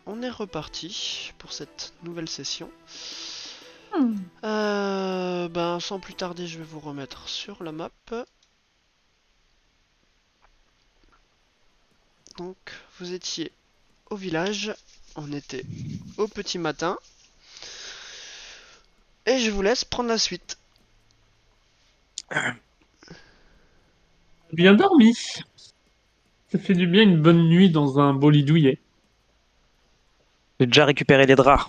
On est reparti pour cette nouvelle session. Hmm. Sans plus tarder, je vais vous remettre sur la map. Donc, vous étiez au village, on était au petit matin, et je vous laisse prendre la suite. Bien dormi. Ça fait du bien une bonne nuit dans un beau lit douillet. J'ai déjà récupéré les draps.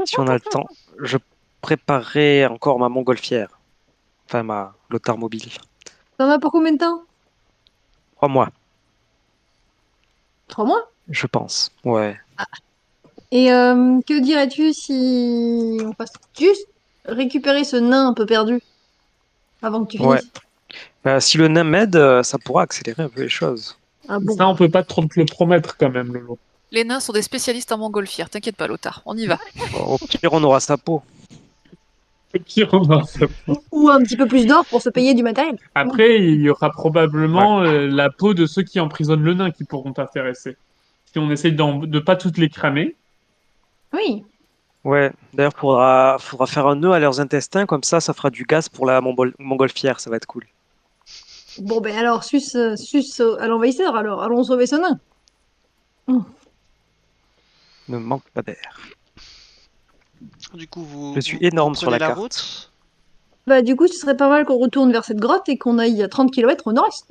Si on a le temps, je préparerai encore ma montgolfière. Enfin, ma lotard mobile. T'en as pour combien de temps? 3 mois, 3 mois? je pense. Ouais. Et que dirais-tu si on passe juste récupérer ce nain un peu perdu avant que tu Ouais. finisses? Si le nain m'aide, ça pourra accélérer un peu les choses. Ah bon? Ça, on peut pas trop te le promettre quand même, Lolo. Les nains sont des spécialistes en montgolfière, t'inquiète pas, Lothar, on y va. Au pire, on aura sa peau. Qui rendra ça. Ou un petit peu plus d'or pour se payer du matériel. Après, il y aura Ouais. probablement la peau de ceux qui emprisonnent le nain qui pourront t'intéresser. Si on essaye de pas toutes les cramer. Oui. Ouais. D'ailleurs, faudra faire un nœud à leurs intestins, comme ça fera du gaz pour la montgolfière, ça va être cool. Bon ben alors, sus à l'envahisseur alors. Allons sauver ce nain. Ne manque pas d'air. Du coup, vous, Je suis vous, vous énorme sur prenez la la carte. route. Bah du coup, ce serait pas mal qu'on retourne vers cette grotte et qu'on aille à 30 km au nord-est.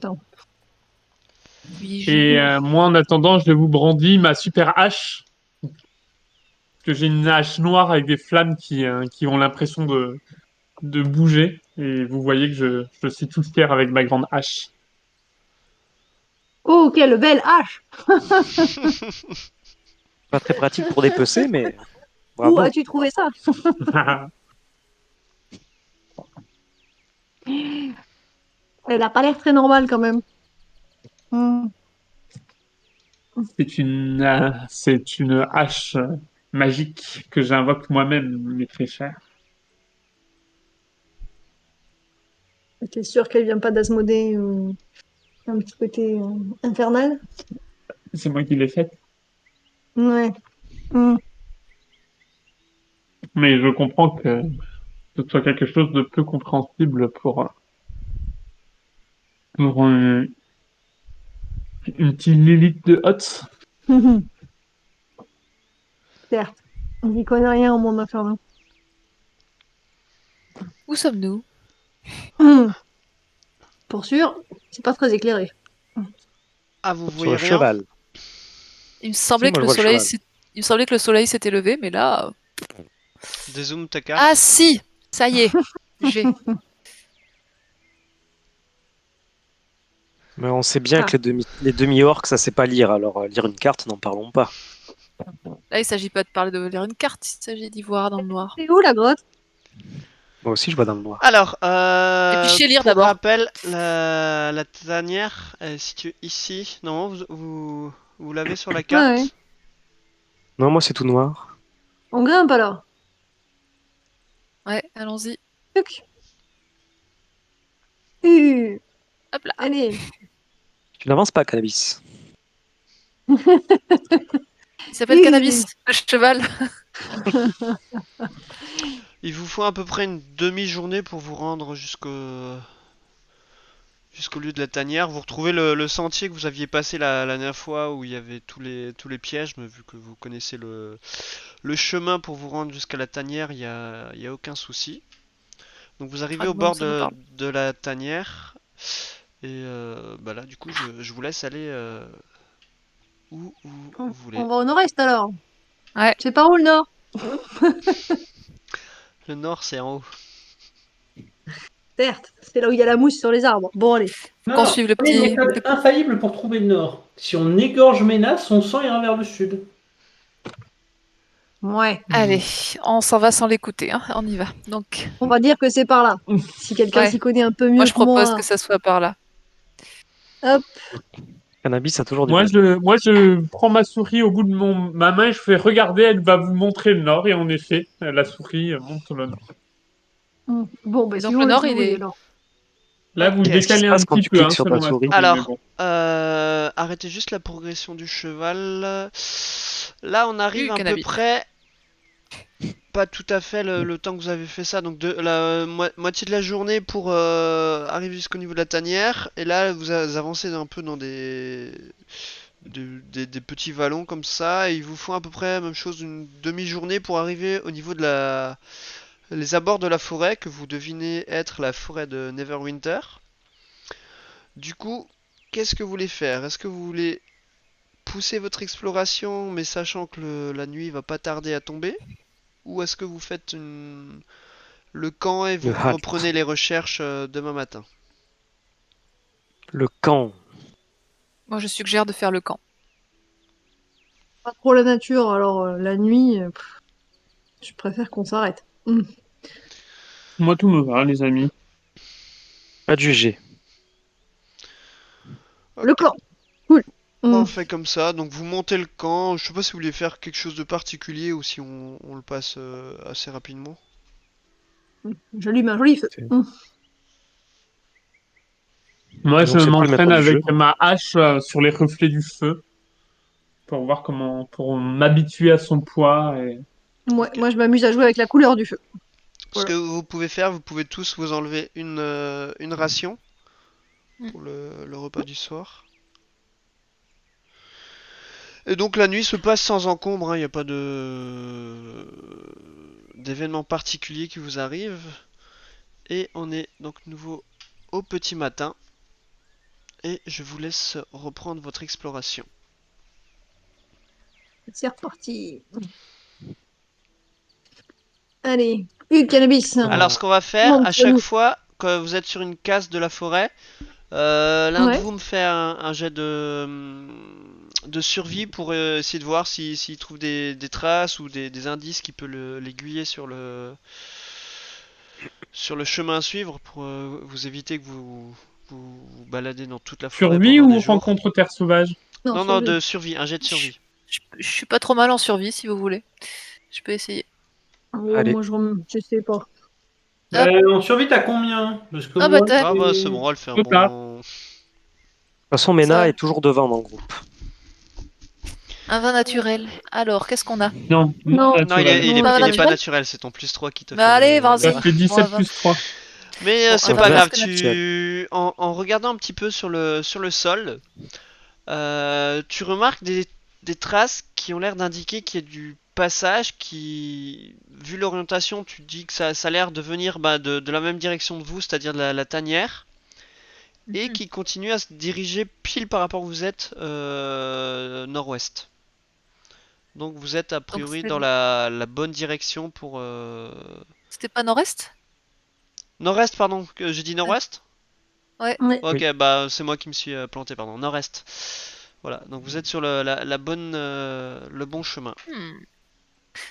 Oui, Et moi, en attendant, je vous brandis ma super hache. Que j'ai une hache noire avec des flammes qui ont l'impression de bouger. Et vous voyez que je suis tout fier avec ma grande hache. Oh, quelle belle hache! Pas très pratique pour dépecer, mais Où bravo. as-tu trouvé ça? Elle a pas l'air très normale quand même. Hmm. C'est une hache magique que j'invoque moi-même, mes très chers. T'es sûr qu'elle vient pas d'Asmodée ou un petit côté infernal? C'est moi qui l'ai faite. Ouais. Hmm. Mais je comprends que ce soit quelque chose de peu compréhensible pour une petite Lilith de Hoth. Certes. On n'y connaît rien au monde infernal. où sommes-nous? Hmm. Pour sûr, c'est pas très éclairé. Ah, vous Sur voyez le rien? cheval. Il me Si, semblait moi que je le vois le soleil cheval. s'est- Il me semblait que le soleil s'était levé, mais là... Dézoome ta Ah carte. si! Ça y est, j'ai. Mais on sait bien Ah. que les demi-orques, ça sait pas lire, alors lire une carte, n'en parlons pas. Là, il s'agit pas de parler de lire une carte, il s'agit d'y voir dans le noir. C'est où la grotte? Moi aussi, je vois dans le noir. Alors, Et puis chez lire pour d'abord. rappel, la tanière est située ici. Non, vous l'avez sur la Ouais, ouais. carte. Non, moi, c'est tout noir. On grimpe alors. Ouais, allons-y. Tuc. Uh. Hop là. Allez. Tu n'avances pas, Cannabis. Il s'appelle Uh. Cannabis, le cheval. Il vous faut à peu près une demi-journée pour vous rendre jusqu'au lieu de la tanière. Vous retrouvez le sentier que vous aviez passé la dernière fois où il y avait tous les pièges, mais vu que vous connaissez le chemin pour vous rendre jusqu'à la tanière, il y a aucun souci. Donc vous arrivez Ah au bon, bord ça me parle. de la tanière. Et là, du coup, je vous laisse aller où vous On voulez. va au nord-est alors. Ouais, C'est par où le nord? Le nord, c'est en haut. Certes, c'est là où il y a la mousse sur les arbres. Bon, allez. faut Non, qu'on non, suive le on a une petit... méthode infaillible pour trouver le nord. Si on égorge Ménas, son sang ira vers le sud. Ouais. Allez, on s'en va sans l'écouter, hein. On y va. Donc, On va dire que c'est par là. Si quelqu'un ouais, s'y connaît un peu moi mieux je que propose moi. que ça soit par là. Hop. Cannabis a toujours du Moi, mal. je prends ma souris au bout de ma main et je fais regarder, elle va vous montrer le nord. Et en effet, la souris montre le nord. Bon, bah Et donc suivons le le nord, petit bruit alors. Là, vous Ok. Qu'est-ce qui se décalez un passe quand petit tu peu, cliques hein, sur ta selon ma souris? souris, mais Alors, bon. arrêtez juste la progression du cheval. Là, on arrive à peu cannabis. près, pas tout à fait le temps que vous avez fait ça, donc de la moitié de la journée pour arriver jusqu'au niveau de la tanière. Et là, vous avancez un peu dans des petits vallons comme ça. Et il vous faut à peu près la même chose, une demi-journée pour arriver au niveau de les abords de la forêt que vous devinez être la forêt de Neverwinter. Du coup, qu'est-ce que vous voulez faire? Est-ce que vous voulez pousser votre exploration, mais sachant que la nuit va pas tarder à tomber? Ou est-ce que vous faites le camp et Le vous halt. reprenez les recherches demain matin? Le camp. Moi, je suggère de faire le camp. Pas trop la nature, alors la nuit, je préfère qu'on s'arrête. Moi, tout me va, les amis. Pas de juger. Le Ok, camp, cool. bah on Mm. fait comme ça. Donc vous montez le camp. Je sais pas si vous voulez faire quelque chose de particulier ou si on le passe assez rapidement. J'allume un joli feu. C'est- Moi, je Donc, c'est pas le m'entraîne maître du avec jeu. ma hache sur les reflets du feu pour voir comment, pour m'habituer à son poids. Et... Ouais, Ok. moi, je m'amuse à jouer avec la couleur du feu. Ce Voilà. que vous pouvez faire, vous pouvez tous vous enlever une ration Mm. pour le repas du soir. Et donc la nuit se passe sans encombre, hein, il n'y a pas d'événements particuliers qui vous arrivent. Et on est donc nouveau au petit matin. Et je vous laisse reprendre votre exploration. C'est reparti. Allez, cannabis. Alors Euh, ce qu'on va faire, Mon à petit chaque ami. fois que vous êtes sur une case de la forêt, l'un de Ouais. vous me fait un jet de survie pour essayer de voir s'il trouve des traces ou des indices qui peut l'aiguiller sur le chemin à suivre pour vous éviter que vous baladez dans toute la forêt Survie pendant des ou jours. rencontre terre sauvage? Non, Non, non, survie. de survie, un jet de Je, survie. je suis pas trop mal en survie, si vous voulez. Je peux essayer. Oh, Allez. moi, je sais pas. Hop. On survit à combien? Parce que Ah bah moi, t'as Ah bah c'est bon, elle fait un Trop tard. bon... De toute façon, ça Mena va. est toujours devant dans le groupe. Un vin naturel. Alors, qu'est-ce qu'on a? Non, non Non, Non, naturel. il est, non, Pas il est pas naturel? naturel, c'est ton plus 3 qui te Mais fait allez, le Ça vas-y. vin. fait Bon, un 17 vin. plus 3. Mais Bon, un c'est vin pas grave, presque naturel. en regardant un petit peu sur le sol, tu remarques des traces qui ont l'air d'indiquer qu'il y a du passage qui, vu l'orientation, tu te dis que ça a l'air de venir bah, de la même direction de vous, c'est-à-dire de la tanière, et Mhm. qui continue à se diriger pile par rapport où vous êtes nord-ouest. Donc vous êtes a Donc priori dans la bonne direction pour... c'était pas nord-est? Nord-est, pardon, j'ai dit nord-ouest? Ouais. ouais. Ok, Oui. bah c'est moi qui me suis planté, pardon. Nord-est. Voilà, donc vous êtes sur la bonne, le bon chemin. Hmm.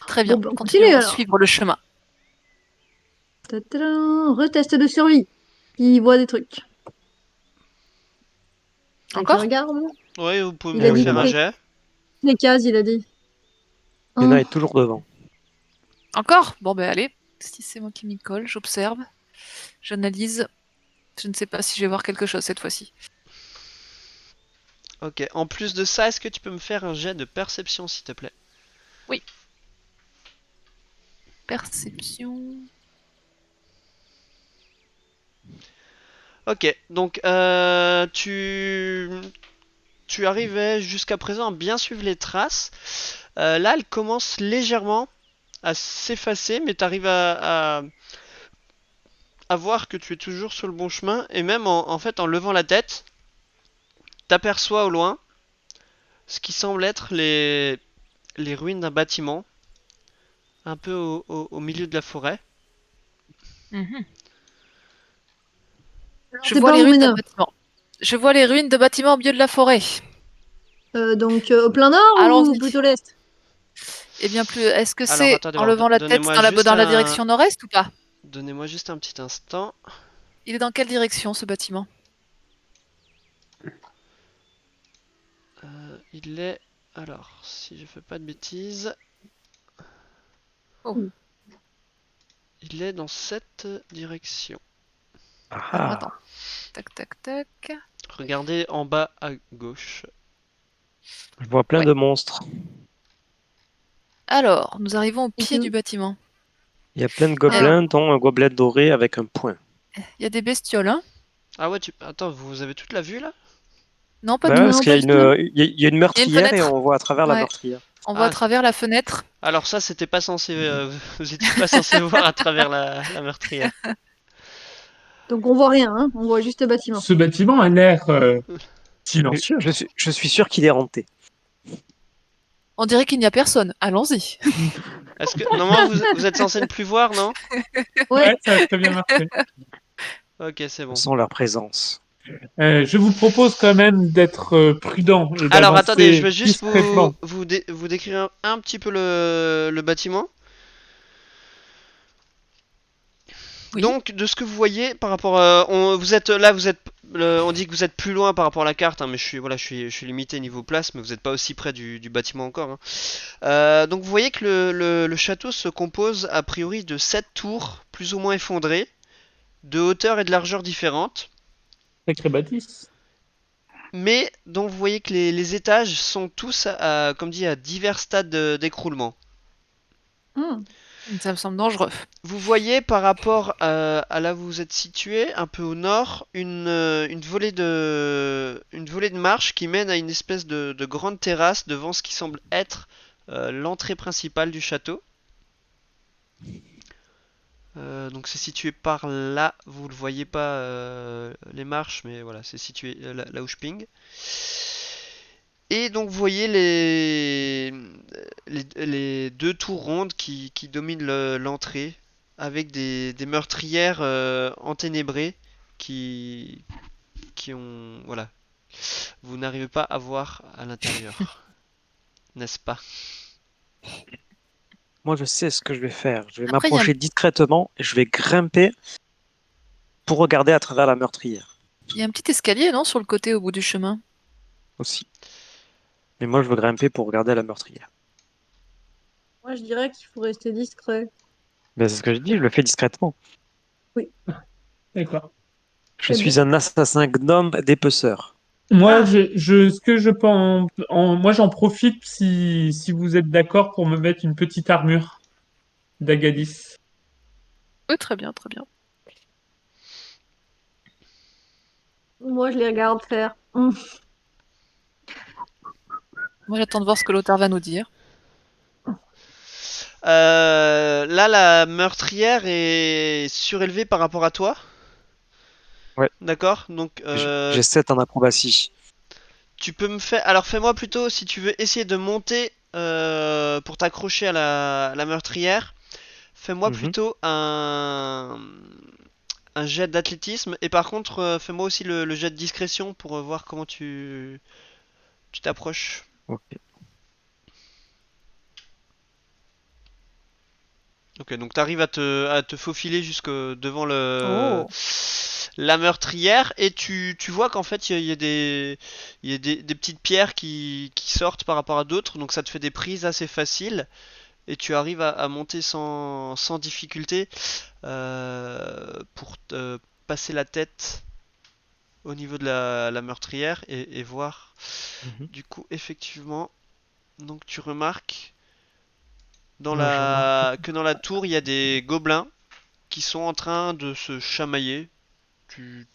Très Bon, bien. ben, on continue Continuons à alors. suivre le chemin. Tadam, retest de survie. Il voit des trucs. Allez, tu Encore? regardes. Oui, vous pouvez Il me a Eh oui, dit refaire toutes un Mena. jet. les cases, il a dit. Mena Un. est toujours devant. Encore? Bon ben allez. Si c'est moi qui m'y colle, j'observe, j'analyse. Je ne sais pas si je vais voir quelque chose cette fois-ci. Ok, en plus de ça, est-ce que tu peux me faire un jet de perception, s'il te plaît? Oui. Perception. Ok, donc tu arrivais jusqu'à présent à bien suivre les traces. Là, elles commencent légèrement à s'effacer, mais tu arrives à voir que tu es toujours sur le bon chemin. Et même en fait, en levant la tête, t'aperçois au loin ce qui semble être les ruines d'un bâtiment, un peu au milieu de la forêt. Mhm. Je C'est vois pas les où, ruines d'un Ménard. bâtiment. Je vois les ruines de bâtiments au milieu de la forêt. Donc, au plein nord ou Allons-y. plutôt l'est? Eh bien plus, est-ce que Alors c'est attendez en voir, levant la tête donnez-moi juste dans la direction nord-est ou pas? donnez-moi juste un petit instant. Il est dans quelle direction ce bâtiment? Il est alors si je fais pas de bêtises, Oh. il est dans cette direction. Alors Ah, attends. Tac, tac, tac. Regardez en bas à gauche. je vois plein Ouais. de monstres. Alors, nous arrivons au pied Mhm. du bâtiment. Il y a plein de Il y a, gobelins, dont un gobelet doré avec un point. il y a des bestioles, hein? Ah ouais, attends, vous avez toute la vue là? Non, pas Bah ouais, tout. parce Non, qu'il y pas a du tout. il y a une Il y a une meurtrière et fenêtre. on voit à travers la Ouais. meurtrière. On voit à Ah, travers la fenêtre. alors ça, c'était pas censé. Vous étiez pas censé voir à travers la meurtrière. Donc on voit rien, hein. On voit juste le bâtiment. Ce bâtiment a l'air silencieux. Je suis sûr qu'il est hanté. On dirait qu'il n'y a personne. Allons-y. Est-ce que normalement vous êtes censé ne plus voir, non? Ouais. Ouais, ça a très bien marché. Ok, c'est On bon. sent leur présence. Je vous propose quand même d'être prudent et Alors attendez, je d'avancer vais juste discrètement. vous décrire un petit peu le bâtiment. Oui. Donc, de ce que vous voyez par rapport vous êtes là, on dit que vous êtes plus loin par rapport à la carte, hein, mais je suis limité niveau place, mais vous n'êtes pas aussi près du bâtiment encore, hein. Donc, vous voyez que le château se compose a priori de 7 tours, plus ou moins effondrées, de hauteur et de largeur différentes, Sacré bâtisse. mais dont vous voyez que les étages sont tous, comme dit, à divers stades d'écroulement. Hmm. Ça me semble dangereux. Vous voyez par rapport à là où vous êtes situé, un peu au nord, une volée de marche qui mène à une espèce de grande terrasse devant ce qui semble être l'entrée principale du château. Donc c'est situé par là, vous ne voyez pas les marches, mais voilà, c'est situé là où je ping. Et donc vous voyez les deux tours rondes qui dominent l'entrée, avec des meurtrières enténébrées qui, qui ont... Voilà. Vous n'arrivez pas à voir à l'intérieur, n'est-ce pas? Moi, je sais ce que je vais faire. Je vais Après, il y a, m'approcher discrètement et je vais grimper pour regarder à travers la meurtrière il y a un petit escalier, non, sur le côté au bout du chemin. aussi. Mais moi, je veux grimper pour regarder la meurtrière. Moi, je dirais qu'il faut rester discret. Ben, c'est ce que je dis, je le fais discrètement. Oui, D'accord. Je très bien. suis un assassin gnome dépeceur. Moi, Ah, ce que je pense, moi, j'en profite si vous êtes d'accord pour me mettre une petite armure d'Agadis. Oui, très bien, très bien. moi, je les regarde faire. Hmm. Moi, j'attends de voir ce que l'auteur va nous dire. Là, la meurtrière est surélevée par rapport à toi. Ouais, D'accord? Donc, j'ai 7 en acrobatie. tu peux me faire. Alors, fais-moi plutôt, si tu veux essayer de monter pour t'accrocher à la meurtrière, fais-moi Mhm. plutôt un jet d'athlétisme. Et par contre, fais-moi aussi le jet de discrétion pour voir comment tu t'approches. Ok. Ok, donc t'arrives à te faufiler jusque devant Oh, la meurtrière et tu vois qu'en fait il y a des petites pierres qui sortent par rapport à d'autres, donc ça te fait des prises assez faciles et tu arrives à monter sans difficulté pour passer la tête au niveau de la meurtrière et voir Mhm. du coup effectivement, donc tu remarques Ouais, je remarque. que dans la tour il y a des gobelins qui sont en train de se chamailler. Tu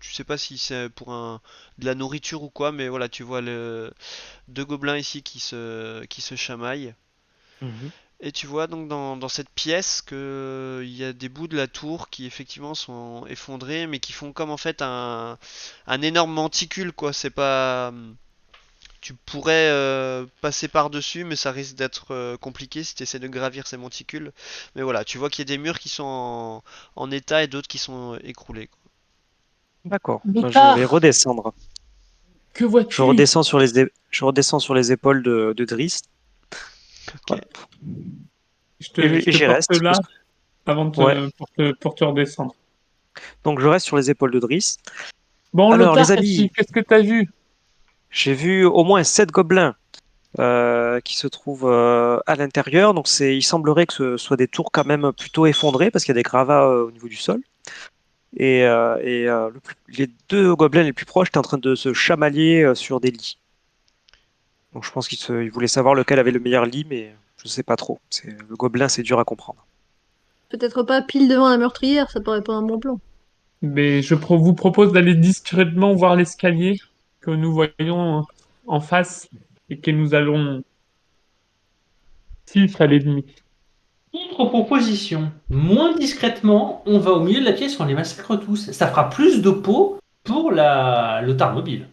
sais pas si c'est pour de la nourriture ou quoi, mais voilà, tu vois deux gobelins ici qui se chamaillent. Mhm. Et tu vois donc dans cette pièce que il y a des bouts de la tour qui effectivement sont effondrés, mais qui font comme en fait un énorme monticule, quoi. C'est pas. Tu pourrais passer par-dessus, mais ça risque d'être compliqué si tu essaies de gravir ces monticules. Mais voilà, tu vois qu'il y a des murs qui sont en état et d'autres qui sont écroulés, quoi. D'accord. Moi, je vais Bâtard, redescendre. que vois-tu? Je redescends sur les épaules de Driss. Ok. Hop, je Et te j'y porte reste. là avant Ouais. pour te redescendre. Donc, je reste sur les épaules de Driss. Bon, Alors, Lothar, les amis, qu'est-ce que t'as vu? j'ai vu au moins 7 gobelins qui se trouvent à l'intérieur. Donc, il semblerait que ce soit des tours quand même plutôt effondrées parce qu'il y a des gravats au niveau du sol. Les deux gobelins les plus proches étaient en train de se chamailler sur des lits. Donc je pense qu'ils voulaient savoir lequel avait le meilleur lit, mais je sais pas trop. Le gobelin, c'est dur à comprendre. Peut-être pas pile devant la meurtrière, ça paraît pas un bon plan. Mais vous propose d'aller discrètement voir l'escalier que nous voyons en face et que nous allons 6 à l'ennemi. Autre proposition, moins discrètement, on va au milieu de la pièce, on les massacre tous. Ça fera plus de peau pour le Tarmobile.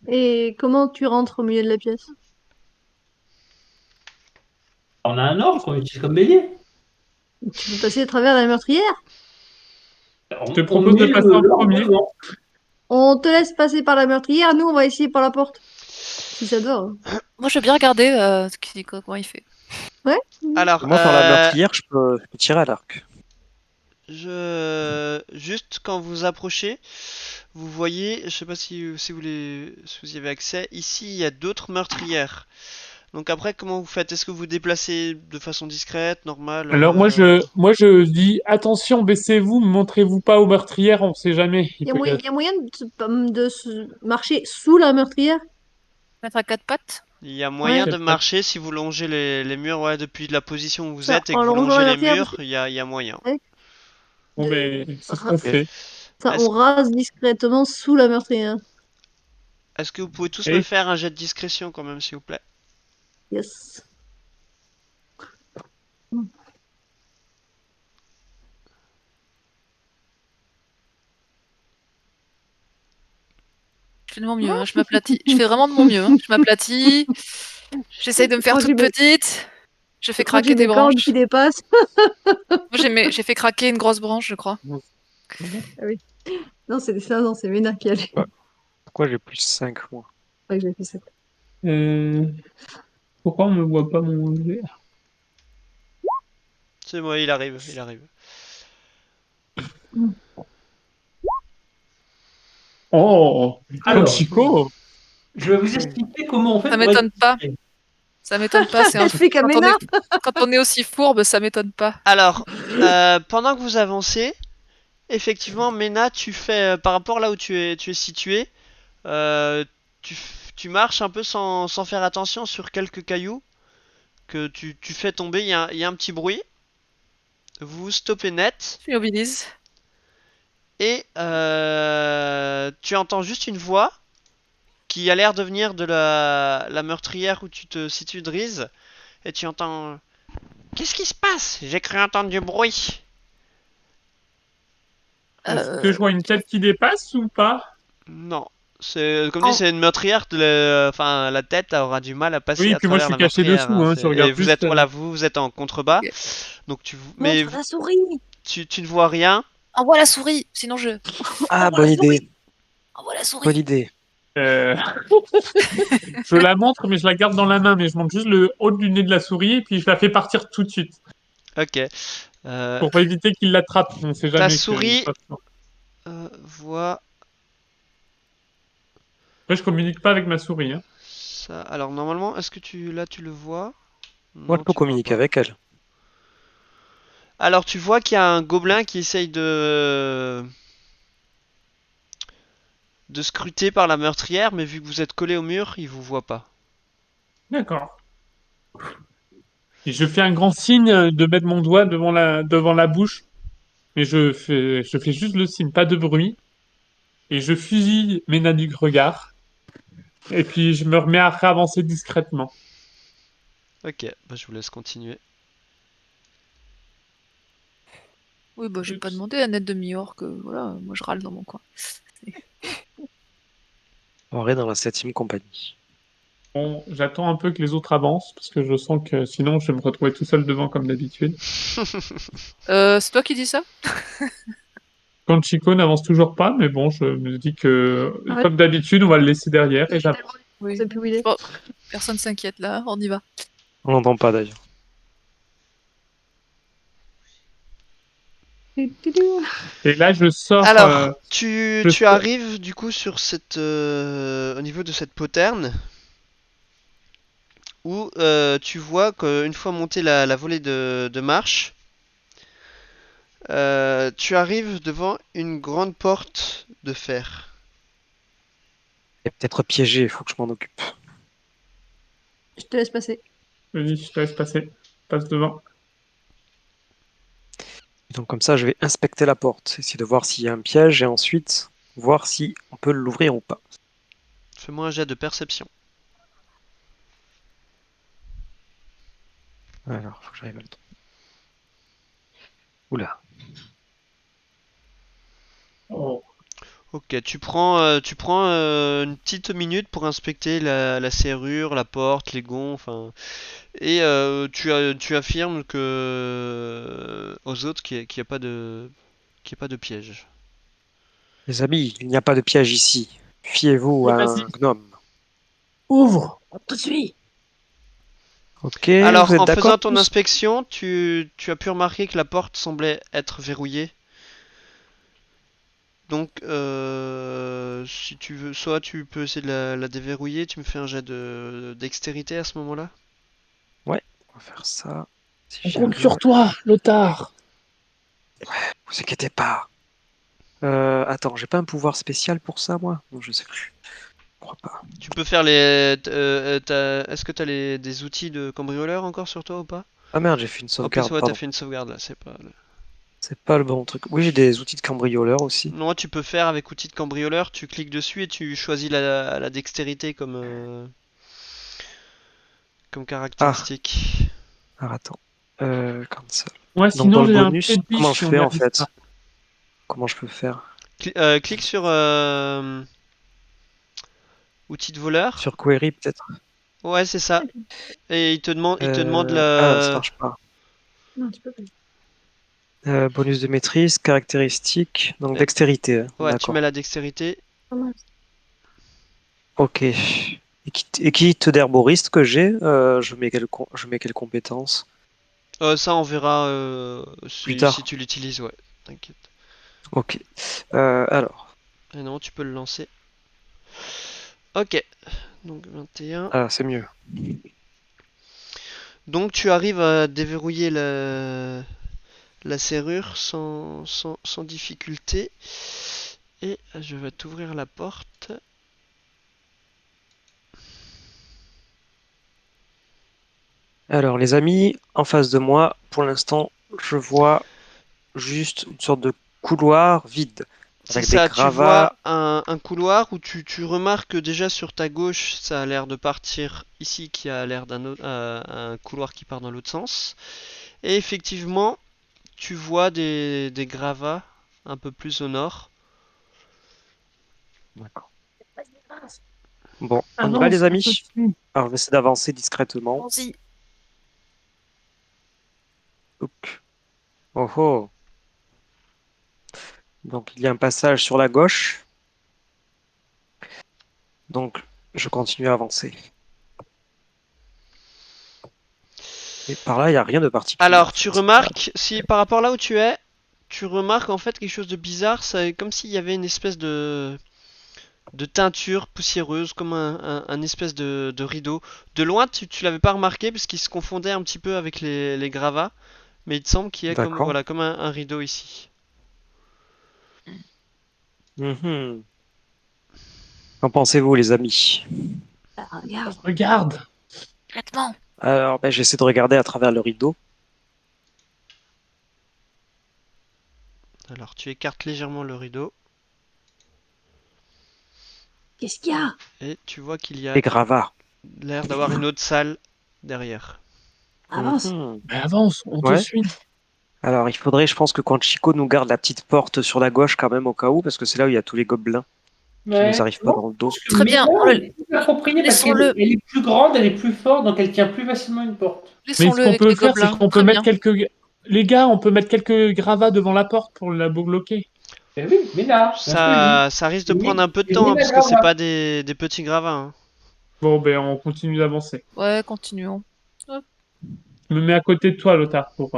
Et comment tu rentres au milieu de la pièce? On a un orque qu'on utilise comme bélier. Tu peux passer à travers la meurtrière? Je te propose de met passer en l'orque premier. devant. On te laisse passer par la meurtrière, nous on va essayer par la porte. Si ça doit. Moi, je veux bien regarder comment il fait. Alors, Moi, par la meurtrière, je peux tirer à l'arc. juste quand vous approchez, vous voyez, je sais pas si vous y avez accès, ici il y a d'autres meurtrières. Donc après, comment vous faites? Est-ce que vous déplacez de façon discrète, normale? Alors moi je dis attention, baissez-vous, montrez-vous pas aux meurtrières, on sait jamais. Il y a moyen de marcher sous la meurtrière? Mettre à quatre pattes. Il y a Ouais. moyen de marcher si vous longez les murs, ouais, depuis la position où vous Ça, êtes et que en vous longeant longez la les meurtrière, murs, il y a moyen. Bon, de- mais c'est ce ra- qu'on fait. Ça, Est-ce on rase discrètement sous la meurtrière. est-ce que vous pouvez tous me Et faire un jet de discrétion quand même, s'il vous plaît? Yes. Je fais de mon mieux, hein, je m'aplatis. Je fais vraiment de mon mieux, hein. Je m'aplatis. J'essaye de me faire Moi, toute petite. Je fais je crois que craquer j'ai des mes cordes branches. qui dépassent. Moi, j'ai fait craquer une grosse branche, je crois. Ah oui. Non, c'est ça, non, c'est Ménard qui a fait. Ouais. Pourquoi j'ai plus 5 moi? Ouais, j'ai fait ça. Euh, pourquoi on me voit pas mon jet? C'est moi, il arrive, il arrive. Oh, Alors, Chico. je vais vous expliquer comment on fait Ça pour m'étonne pas. récupérer. Ça m'étonne pas. Elle fait comme Ménard. Quand on est aussi fourbe, ça m'étonne pas. Alors, pendant que vous avancez, effectivement, Mena, tu fais, par rapport là où tu es situé, euh, tu marches un peu sans faire attention sur quelques cailloux que tu fais tomber, il y a un petit bruit, vous vous stoppez net, Je m'immobilise. et tu entends juste une voix qui a l'air de venir de la meurtrière où tu te situes, Dries, et tu entends... Qu'est-ce qui se passe? J'ai cru entendre du bruit. Est-ce que je vois une tête qui dépasse ou pas? Non. C'est comme dit, c'est une meurtrière. Enfin, la tête aura du mal à passer Oui, à puis moi je travers suis la caché meurtrière. dessous, hein, je Et regarde vous êtes, juste. voilà, vous êtes en contrebas. Ok. Donc mais Montre la souris. tu ne vois rien. Envoie la souris, sinon je. Ah, bonne idée. Envoie la souris. Bonne idée. Euh, je la montre, mais je la garde dans la main, mais je montre juste le haut du nez de la souris et puis je la fais partir tout de suite Ok. Euh, pour éviter qu'il l'attrape. On sait ta jamais. souris voit Après, je communique pas avec ma souris. Hein. ça. Alors normalement, est-ce que tu le vois? Moi, Non, je peux tu le vois communiquer pas. avec elle. Alors tu vois qu'il y a un gobelin qui essaye de scruter par la meurtrière, mais vu que vous êtes collé au mur, il vous voit pas. D'accord. Et je fais un grand signe de mettre mon doigt devant la bouche, mais je fais juste le signe, pas de bruit. Et je fusille Ména du regard. Et puis je me remets à réavancer discrètement. Ok, bah je vous laisse continuer. Oui, bah j'ai pas demandé à Ned de Miorque. Voilà, moi je râle dans mon coin. On est dans la 7e compagnie. Bon, j'attends un peu que les autres avancent, parce que je sens que sinon je vais me retrouver tout seul devant comme d'habitude. C'est toi qui dis ça? Quand Chico n'avance toujours pas, mais bon, je me dis que, Arrête. comme d'habitude, on va le laisser derrière et j'avance. Oui. C'est plus où il est. Bon, personne s'inquiète là, on y va. On l'entend pas d'ailleurs. Et là, je sors. Alors, je tu sors- arrives du coup sur au niveau de cette poterne où tu vois qu'une fois montée la volée de marche, Tu arrives devant une grande porte de fer. Il est peut-être piégé, il faut que je m'en occupe. Je te laisse passer. Vas-y, je te laisse passer. Passe devant. Donc comme ça, je vais inspecter la porte, essayer de voir s'il y a un piège et ensuite voir si on peut l'ouvrir ou pas. Fais-moi un jet de perception. Alors, faut que j'arrive à le trouver. Oula. Oh. Ok, tu prends une petite minute pour inspecter la serrure, la porte, les gonds, enfin, et tu affirmes que aux autres qu'il y a pas de piège. Les amis, il n'y a pas de piège ici. Fiez-vous Oui, à vas-y, un gnome. ouvre. On te suit. Ok, vous Alors, êtes en d'accord faisant ton tous? inspection, tu as pu remarquer que la porte semblait être verrouillée. Donc, si tu veux, soit tu peux essayer de la déverrouiller, tu me fais un jet de dextérité à ce moment-là. Ouais, on va faire ça. Si On j'y compte arrive. sur toi, Lothar. Vous inquiétez pas. Attends, j'ai pas un pouvoir spécial pour ça, moi? Non, je sais plus. Je crois pas. Tu peux faire est-ce que t'as des outils de cambrioleur encore sur toi ou pas? Ah merde, j'ai fait une Ok, sauvegarde, ouais, t'as pardon. fait une sauvegarde là, c'est pas. C'est pas le bon truc. Oui, j'ai des outils de cambrioleur aussi. Non, tu peux faire avec outil de cambrioleur, tu cliques dessus et tu choisis la dextérité comme Ah, caractéristique. alors attends. Cancel. Moi, Donc dans sinon, le j'ai un bonus, pied de comment biche je si on fais n'y en arrive fait? pas. Comment je peux faire? Clique sur outil de voleur. Sur Query peut-être? Ouais, c'est ça. Et il te demande Ah, ça marche pas. Non, tu peux pas. Bonus de maîtrise, caractéristiques, donc et- dextérité, hein. ouais, tu mets D'accord. la dextérité. Ah, mince. Ok. Et qui te d'herboriste que j'ai, je mets quelle compétence? Ça, on verra Plus si tard. tu l'utilises, ouais. T'inquiète. Ok. Alors. Et non, tu peux le lancer. Ok, donc 21. Ah, c'est mieux. Donc tu arrives à déverrouiller la serrure sans difficulté. Et je vais t'ouvrir la porte. Alors, les amis, en face de moi, pour l'instant, je vois juste une sorte de couloir vide, C'est avec des ça, tu vois gravats. un couloir où tu remarques que déjà sur ta gauche, ça a l'air de partir ici, qui a l'air un couloir qui part dans l'autre sens. Et effectivement, tu vois des gravats un peu plus au nord. D'accord. Bon, on y va, Avance, les on te amis? suit. Alors, je vais essayer d'avancer discrètement. Allons-y. Donc, oh oh. Donc, il y a un passage sur la gauche. Donc, je continue à avancer. Et par là, il n'y a rien de particulier, en Alors, tu fait. remarques, si par rapport là où tu es, tu remarques en fait quelque chose de bizarre, c'est comme s'il y avait une espèce de teinture poussiéreuse, comme un espèce de rideau. De loin, tu l'avais pas remarqué parce qu'il se confondait un petit peu avec les gravats, mais il te semble qu'il y a comme, D'accord. voilà, comme un rideau ici. Mhm. Qu'en pensez-vous, les amis? Ah, regarde. Regarde. Complètement. Alors, ben, j'essaie de regarder à travers le rideau. Alors, tu écartes légèrement le rideau Qu'est-ce qu'il y a? et tu vois qu'il y a Les gravats. l'air d'avoir une autre salle derrière. Avance. Mhm. Mais avance, on te Ouais. suit. Alors, il faudrait, je pense que quand Chico nous garde la petite porte sur la gauche, quand même, au cas où, parce que c'est là où il y a tous les gobelins qui nous Ouais. arrivent pas Moi, dans le je dos. pense que Très bien, Méla est plus appropriée parce qu'elle laissons-le. elle est plus grande, elle est plus forte, donc elle tient plus facilement une porte. Mais ce Laissons-le qu'on avec peut les faire, c'est gobelins. qu'on peut Très mettre bien. quelques... Les gars, on peut mettre quelques gravats devant la porte pour la bloquer. Ben oui, Méla, bien ce que je dis. Ça risque de C'est prendre un peu de c'est temps hein, Méla parce que c'est Grava. pas des petits gravats, hein. Bon, ben, on continue d'avancer. Ouais, continuons. Hop. Je me mets à côté de toi, Lothar, pour...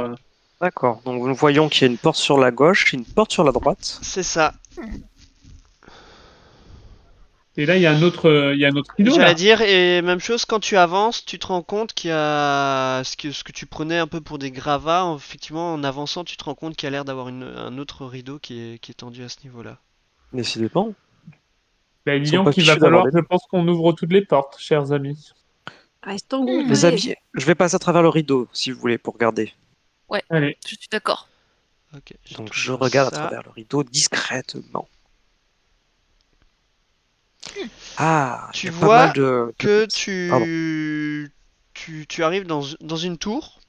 D'accord. Donc, nous voyons qu'il y a une porte sur la gauche, une porte sur la droite. C'est ça. Et là, il y a un autre rideau, J'allais là. dire, et même chose, quand tu avances, tu te rends compte qu'il y a ce que tu prenais un peu pour des gravats, effectivement, en avançant, tu te rends compte qu'il y a l'air d'avoir un autre rideau qui est tendu à ce niveau-là. Décidément, Ben, ils sont disons pas qu'il va fichus d'avoir falloir, des je noms. pense qu'on ouvre toutes les portes, chers amis. Restons groupés. Les amis, je vais passer à travers le rideau, si vous voulez, pour regarder. Ouais, Allez. je suis d'accord. Ok, je Donc je t'ouvre regarde à ça. travers le rideau discrètement. Ah, il Tu y a pas mal vois de que pièces. Pardon. tu arrives dans une tour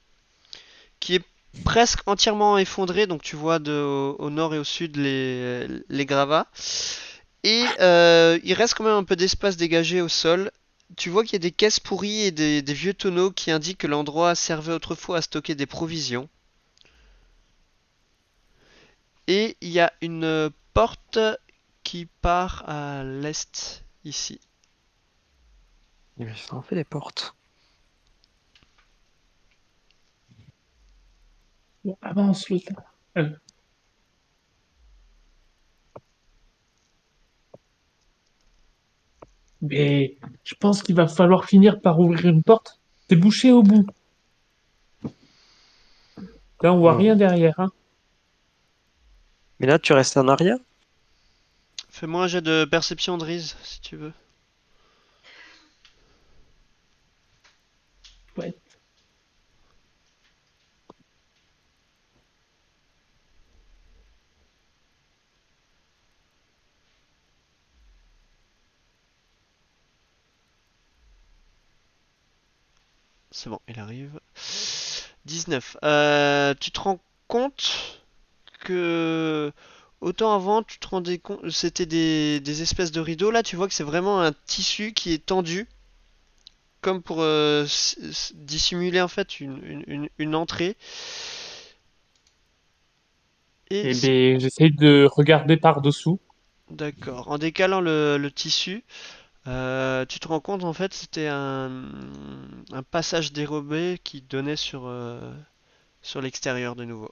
qui est presque entièrement effondrée, donc tu vois au nord et au sud les gravats. Et il reste quand même un peu d'espace dégagé au sol. Tu vois qu'il y a des caisses pourries et des vieux tonneaux qui indiquent que l'endroit servait autrefois à stocker des provisions. Et il y a une porte qui part à l'est ici. Mais ça en fait des portes. Bon, avance, le temps. Mais je pense qu'il va falloir finir par ouvrir une porte. C'est bouché au bout. Là, on voit rien Mhm. derrière, hein. Mais là, tu restes en arrière? Fais-moi un jet de perception de Riz, si tu veux. Ouais. C'est bon, il arrive. 19. Tu te rends compte que autant avant, tu te rendais compte, c'était des espèces de rideaux. Là, tu vois que c'est vraiment un tissu qui est tendu, comme pour dissimuler en fait une entrée. Et Eh bien, j'essaye de regarder par-dessous. d'accord. En décalant le tissu, tu te rends compte en fait c'était un passage dérobé qui donnait sur l'extérieur de nouveau.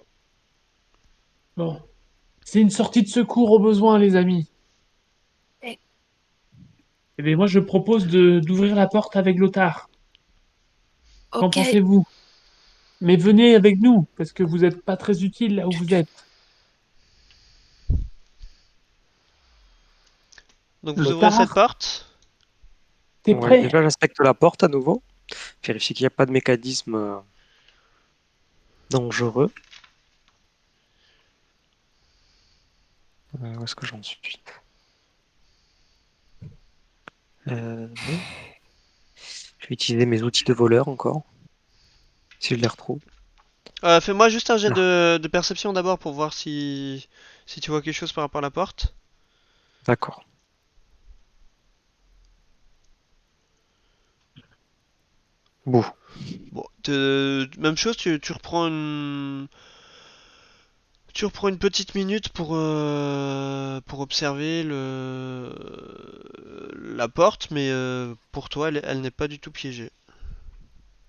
Bon, c'est une sortie de secours au besoin, les amis. Eh. Eh bien, moi, je propose d'ouvrir la porte avec Lothar. Qu'en Ok, pensez-vous? Mais venez avec nous, parce que vous n'êtes pas très utile là où vous êtes. Donc vous ouvrez cette Lothar, porte. t'es Ouais, prêt? déjà, j'inspecte la porte à nouveau. Vérifier qu'il n'y a pas de mécanisme dangereux. Où est-ce que j'en suis? Oui. Je vais utiliser mes outils de voleur encore, si je les retrouve. Fais-moi juste un jet Là, de perception d'abord pour voir si tu vois quelque chose par rapport à la porte. d'accord. Bon, Bon, même chose, tu reprends une petite minute pour observer la porte, mais pour toi, elle n'est pas du tout piégée.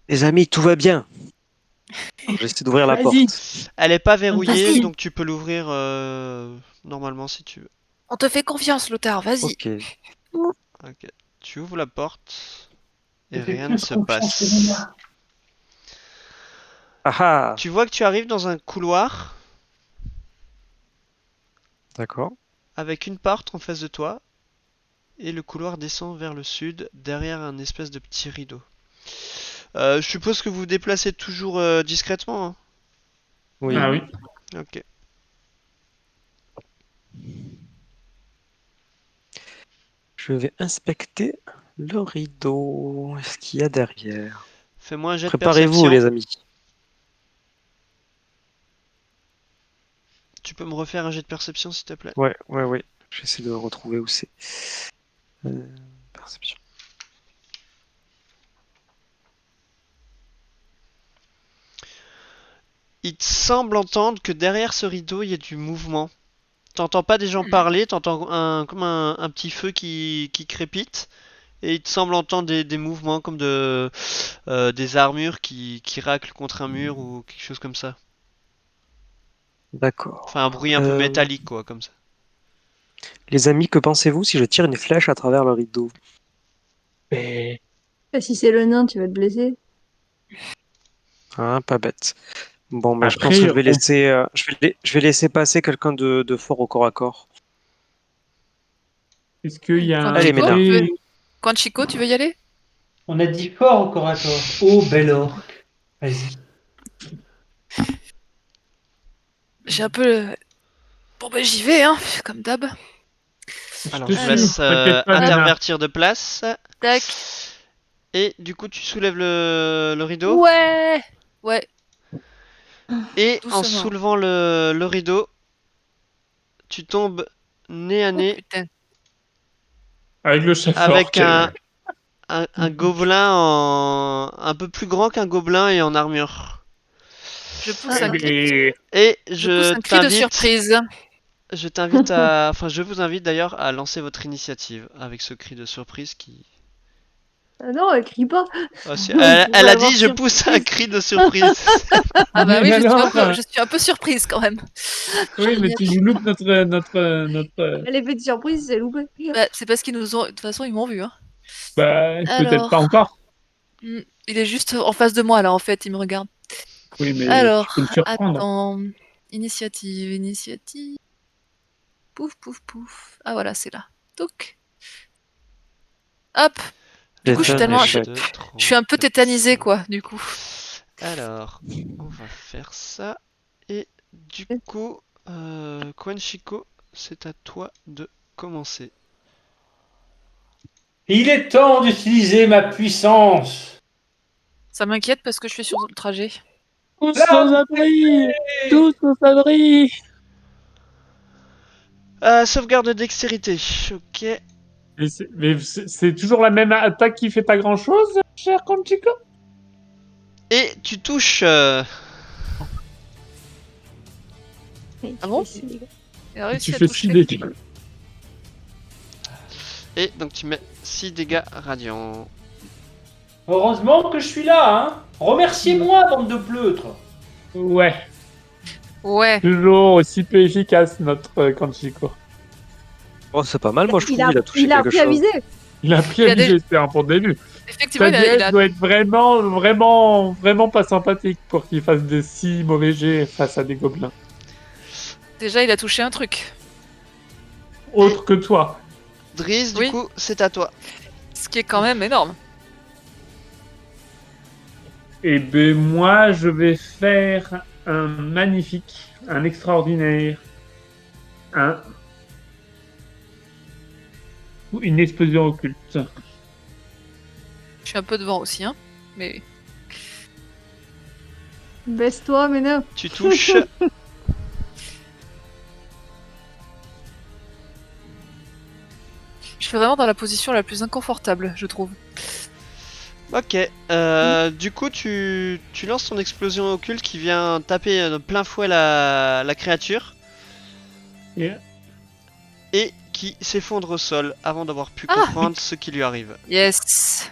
les amis, tout va bien. Alors, j'essaie d'ouvrir la Vas-y, porte. Elle n'est pas on verrouillée, vas-y, t'assiste. donc tu peux l'ouvrir normalement si tu veux. on te fait confiance, Lothar, vas-y. Ok. Ok. Tu ouvres la porte Je et fais rien ne plus se confiance aux passe. humains. Ah ah, Tu vois que tu arrives dans un couloir d'accord. avec une porte en face de toi et le couloir descend vers le sud derrière un espèce de petit rideau. Je suppose que vous vous déplacez toujours discrètement, hein. Oui. Ah oui. Mhm. Ok. Je vais inspecter le rideau. Est-ce qu'il y a derrière? Fais-moi un jet de Préparez-vous, perception. les amis. Tu peux me refaire un jet de perception s'il te plaît. Ouais, ouais, ouais. J'essaie de retrouver où c'est. Euh, perception. Il te semble entendre que derrière ce rideau, il y a du mouvement. T'entends pas des gens parler, t'entends comme un petit feu qui crépite. Et il te semble entendre des mouvements comme des armures qui raclent contre un mur ou quelque chose comme ça. Enfin, un D'accord. bruit un peu métallique, quoi, comme ça. Les amis, que pensez-vous si je tire une flèche à travers le rideau? Mais Et si c'est le nain, tu vas te blesser. Hein, pas bête. Bon, mais je pense que après, je vais laisser, je vais laisser passer quelqu'un de fort au corps à corps. est-ce qu'il y a Quand un Allez, Chico, Ménard. tu veux... dé? Quand Chico, tu veux y aller? On a dit fort au corps à corps. Oh, bel orc. Vas-y. J'ai un peu... Bon bah j'y vais, hein, comme d'hab. Alors te je vous suis, laisse t'inquiète pas, Ménard. intervertir de place. Tac. Et du coup, tu soulèves le rideau. Ouais. Ouais, Et en doucement. soulevant le rideau, tu tombes nez à Oh nez putain. Avec le chef avec orc. un gobelin un peu plus grand qu'un gobelin et en armure. Je pousse un cri. Et Et Je pousse un cri de surprise. je vous invite d'ailleurs à lancer votre initiative avec ce cri de surprise qui. Ah non, elle crie pas. Oh, si, On elle pourrait a avoir dit je surprise. pousse un cri de surprise. Ah bah oui, Mais alors, je suis un peu surprise quand même. oui, mais tu nous loupes notre. Elle est faite de surprise, c'est loupé. Bah, c'est parce qu'ils nous ont... De toute façon, ils m'ont vu, hein. Bah, peut-être pas Alors... encore. Il est juste en face de moi là, en fait, il me regarde. Oui, mais tu peux Alors, le surprendre. attends. Initiative. Pouf, pouf, pouf. Ah voilà, c'est là. Donc. Hop. Du coup, je suis C'est un tellement... échec. Je suis un peu tétanisée, quoi, du coup. Alors, on va faire ça. Et du coup, Quenchiko, c'est à toi de commencer. Il est temps d'utiliser ma puissance. Ça m'inquiète parce que je suis sur le trajet. Tous Là, aux abris! Tous aux abris! Sauvegarde de dextérité. Ok. Mais c'est toujours la même attaque qui fait pas grand-chose, cher Conchico? Et tu touches. Ah bon C'est- Il a réussi Tu à fais toucher. 6 dégâts. Et donc tu mets 6 dégâts radiants. Heureusement que je suis là, hein. Remerciez-moi, bande de pleutres. Ouais, Ouais. toujours aussi peu efficace, notre Conchico. Oh, c'est pas mal, moi je trouve. Il a, Il a touché il a quelque appris à chose. viser. Il a pris Il à a des- viser, c'est un bon début. Effectivement, Ta il diète a... doit être vraiment pas sympathique pour qu'il fasse des si mauvais jets face à des gobelins. Déjà, il a touché un truc. Autre que toi. Driz, du Oui. coup, c'est à toi. Ce qui est quand même énorme. Et ben moi, je vais faire un magnifique, un extraordinaire, une explosion occulte. Je suis un peu devant aussi, hein. Mais... Baisse-toi, Ménard. Tu touches. Je suis vraiment dans la position la plus inconfortable, je trouve. Ok. Du coup, tu lances ton explosion occulte qui vient taper de plein fouet la créature Et et qui s'effondre au sol avant d'avoir pu Ah. comprendre ce qui lui arrive. Yes.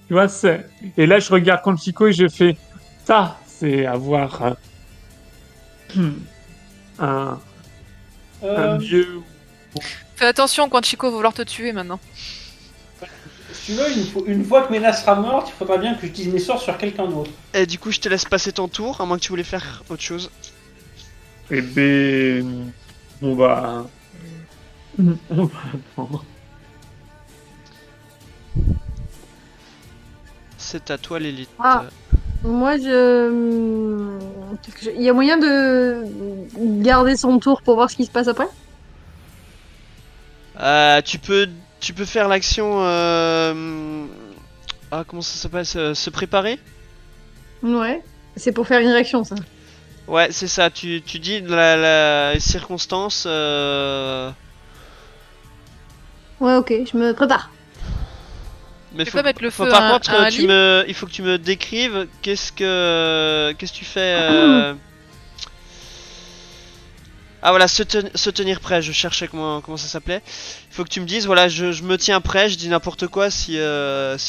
tu vois, c'est. Et là, je regarde Conchico et je fais ça, c'est avoir un vieux. Fais attention quand Chico va vouloir te tuer maintenant. Si tu veux, une fois que Ména sera morte, il faudra bien que j'utilise mes sorts sur quelqu'un d'autre. Et du coup, je te laisse passer ton tour, à moins que tu voulais faire autre chose. Eh ben, on va attendre. C'est à toi, Lilith. Ah. Moi, il y a moyen de garder son tour pour voir ce qui se passe après? Tu peux faire l'action. Ah, comment ça s'appelle? Se préparer? Ouais. C'est pour faire une réaction, ça. Ouais, c'est ça. Tu dis la circonstance. Ouais, ok, je me prépare. Mais Tu peux mettre le feu par à contre, un lit il faut que tu me décrives qu'est-ce que tu fais. Ah voilà, se tenir prêt. Je cherchais comment ça s'appelait. Il faut que tu me dises, voilà, je me tiens prêt. Je dis n'importe quoi. Si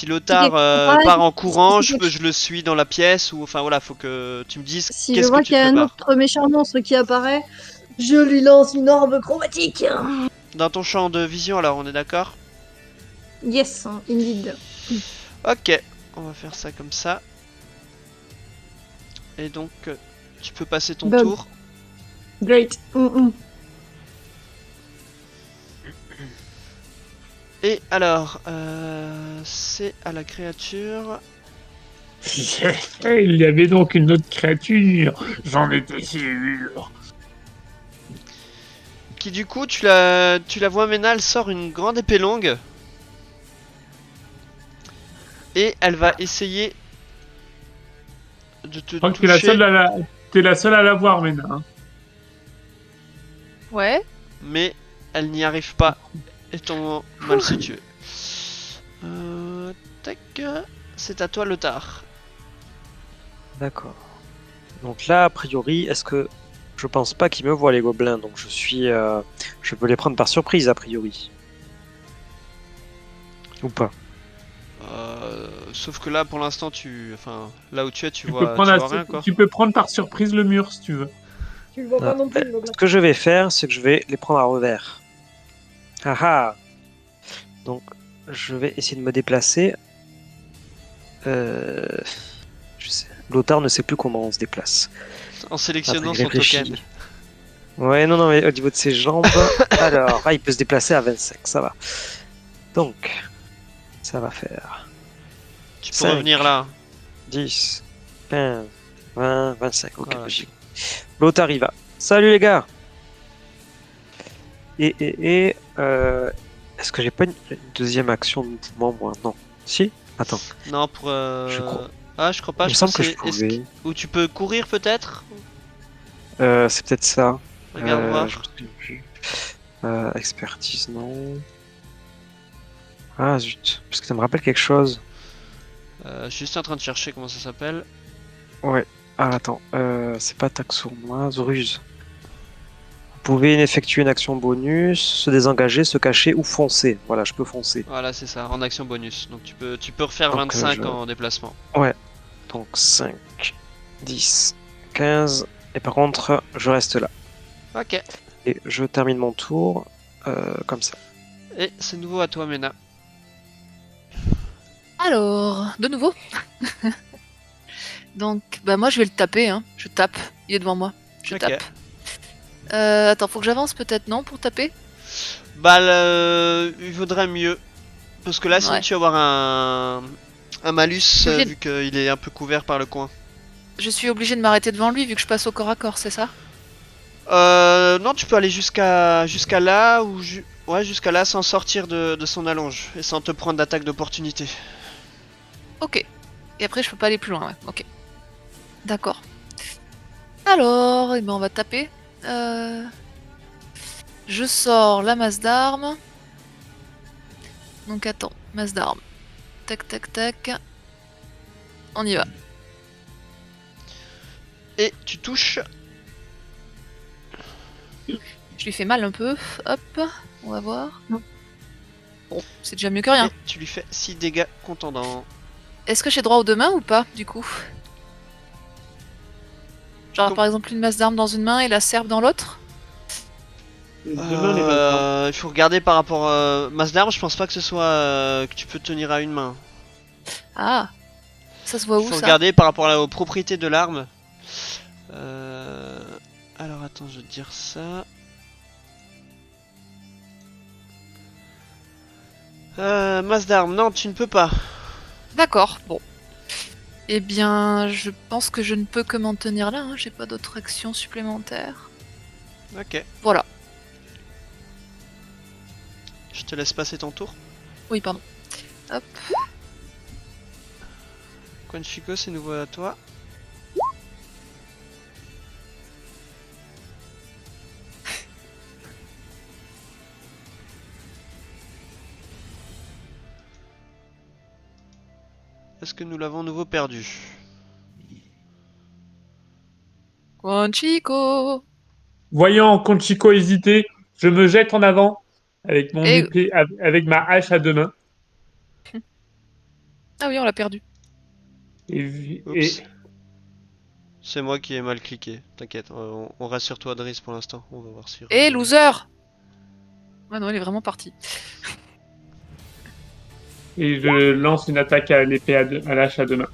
Lothar part en courant, je le suis dans la pièce ou enfin voilà, faut que tu me dises Si je qu'est-ce que vois tu qu'il y a un prépares. autre méchant monstre qui apparaît, Je lui lance une orbe chromatique. Dans ton champ de vision, alors, on est d'accord? Yes, indeed. Ok, on va faire ça comme ça. Et donc, tu peux passer ton Bug. tour. Great. Et alors, c'est à la créature. Il y avait donc une autre créature. J'en étais sûr. Qui du coup, tu la vois, Ména, elle sort une grande épée longue. Et elle va essayer de te Je crois que t'es la toucher. seule t'es la seule à la voir, Ména. Ouais. Mais elle n'y arrive pas, étant mal située. Tac, c'est à toi, Lothar. D'accord. Donc là, a priori, est-ce que... Je pense pas qu'ils me voient, les gobelins, donc je peux les prendre par surprise, a priori. Ou pas. Sauf que là, pour l'instant, enfin, là où tu es, tu Tu peux vois rien, quoi. tu peux prendre par surprise le mur, si tu veux. Tu le vois pas non plus, le gobelin. Ce que je vais faire, c'est que je vais les prendre à revers. Ah ah. Donc, je vais essayer de me déplacer. Je sais. Lothar ne sait plus comment on se déplace. En sélectionnant Après, il son réfléchit. token. Ouais, non, mais au niveau de ses jambes. Alors, il peut se déplacer à 25, ça va. Donc, ça va faire Tu peux 5. revenir là. 10, 15, 20, 25. Ok, Voilà. j'y vais. Lothar y va. Salut les gars. Est-ce que j'ai pas une deuxième action de mouvement, moi? Non. Si? Attends. Non, pour. Je crois. Ah, je crois pas. Il me Je semble pense que je pouvais. Ou tu peux courir peut-être. C'est peut-être ça. Regarde Je voir. me souviens plus. Expertise, non. Ah zut. Parce que ça me rappelle quelque chose. Je suis juste en train de chercher comment ça s'appelle. Ouais. Ah, attends. C'est pas attaque sournoise, ruse. Vous pouvez effectuer une action bonus, se désengager, se cacher ou foncer. Voilà, je peux foncer. Voilà, c'est ça, en action bonus. Donc tu peux refaire Donc, 25 en déplacement. Ouais. Donc 5, 10, 15. Et par contre, je reste là. Ok. Et je termine mon tour comme ça. Et c'est nouveau à toi, Mena. Alors, de nouveau. Donc, bah moi je vais le taper, hein. Je tape. Il est devant moi. Je Ok. tape. Attends, faut que j'avance peut-être, non, pour taper? Bah, il vaudrait mieux. Parce que là, sinon, Ouais. tu vas avoir un malus Obligé de- vu qu'il est un peu couvert par le coin. Je suis obligée de m'arrêter devant lui vu que je passe au corps à corps, c'est ça? Non, tu peux aller jusqu'à là ou ouais, jusqu'à là sans sortir de son allonge et sans te prendre d'attaque d'opportunité. Ok. Et après je peux pas aller plus loin, ouais. Ok. D'accord. Alors, eh ben, on va taper. Je sors la masse d'armes. Donc attends, masse d'armes. Tac tac tac. On y va. Et tu touches. Je lui fais mal un peu. Hop, on va voir. Non. Bon, c'est déjà mieux que rien. Et tu lui fais 6 dégâts contondants. Est-ce que j'ai droit aux deux mains ou pas, du coup? Genre par exemple une masse d'armes dans une main et la serpe dans l'autre? Il faut regarder par rapport masse d'armes, je pense pas que ce soit que tu peux tenir à une main. Ah, ça se voit Il où faut ça? regarder par rapport aux propriétés de l'arme. Alors attends, je vais te dire ça. Masse d'armes, non, tu ne peux pas. D'accord, bon. Eh bien, je pense que je ne peux que m'en tenir là, hein. J'ai pas d'autre action supplémentaire. Ok, Voilà. je te laisse passer ton tour. Oui, pardon. Hop. Quanchico, c'est nouveau à toi. Est-ce que nous l'avons nouveau perdu? Quanchico! Voyant Conchico hésiter, je me jette en avant avec mon Et... épée, avec ma hache à deux mains. Ah oui, on l'a perdu. Et Oups. C'est moi qui ai mal cliqué. T'inquiète, on reste sur toi, Driss, pour l'instant. On va voir si. Eh, loser! Ah non, il est vraiment parti. Et je lance une attaque à l'épée à l'âge à deux mains.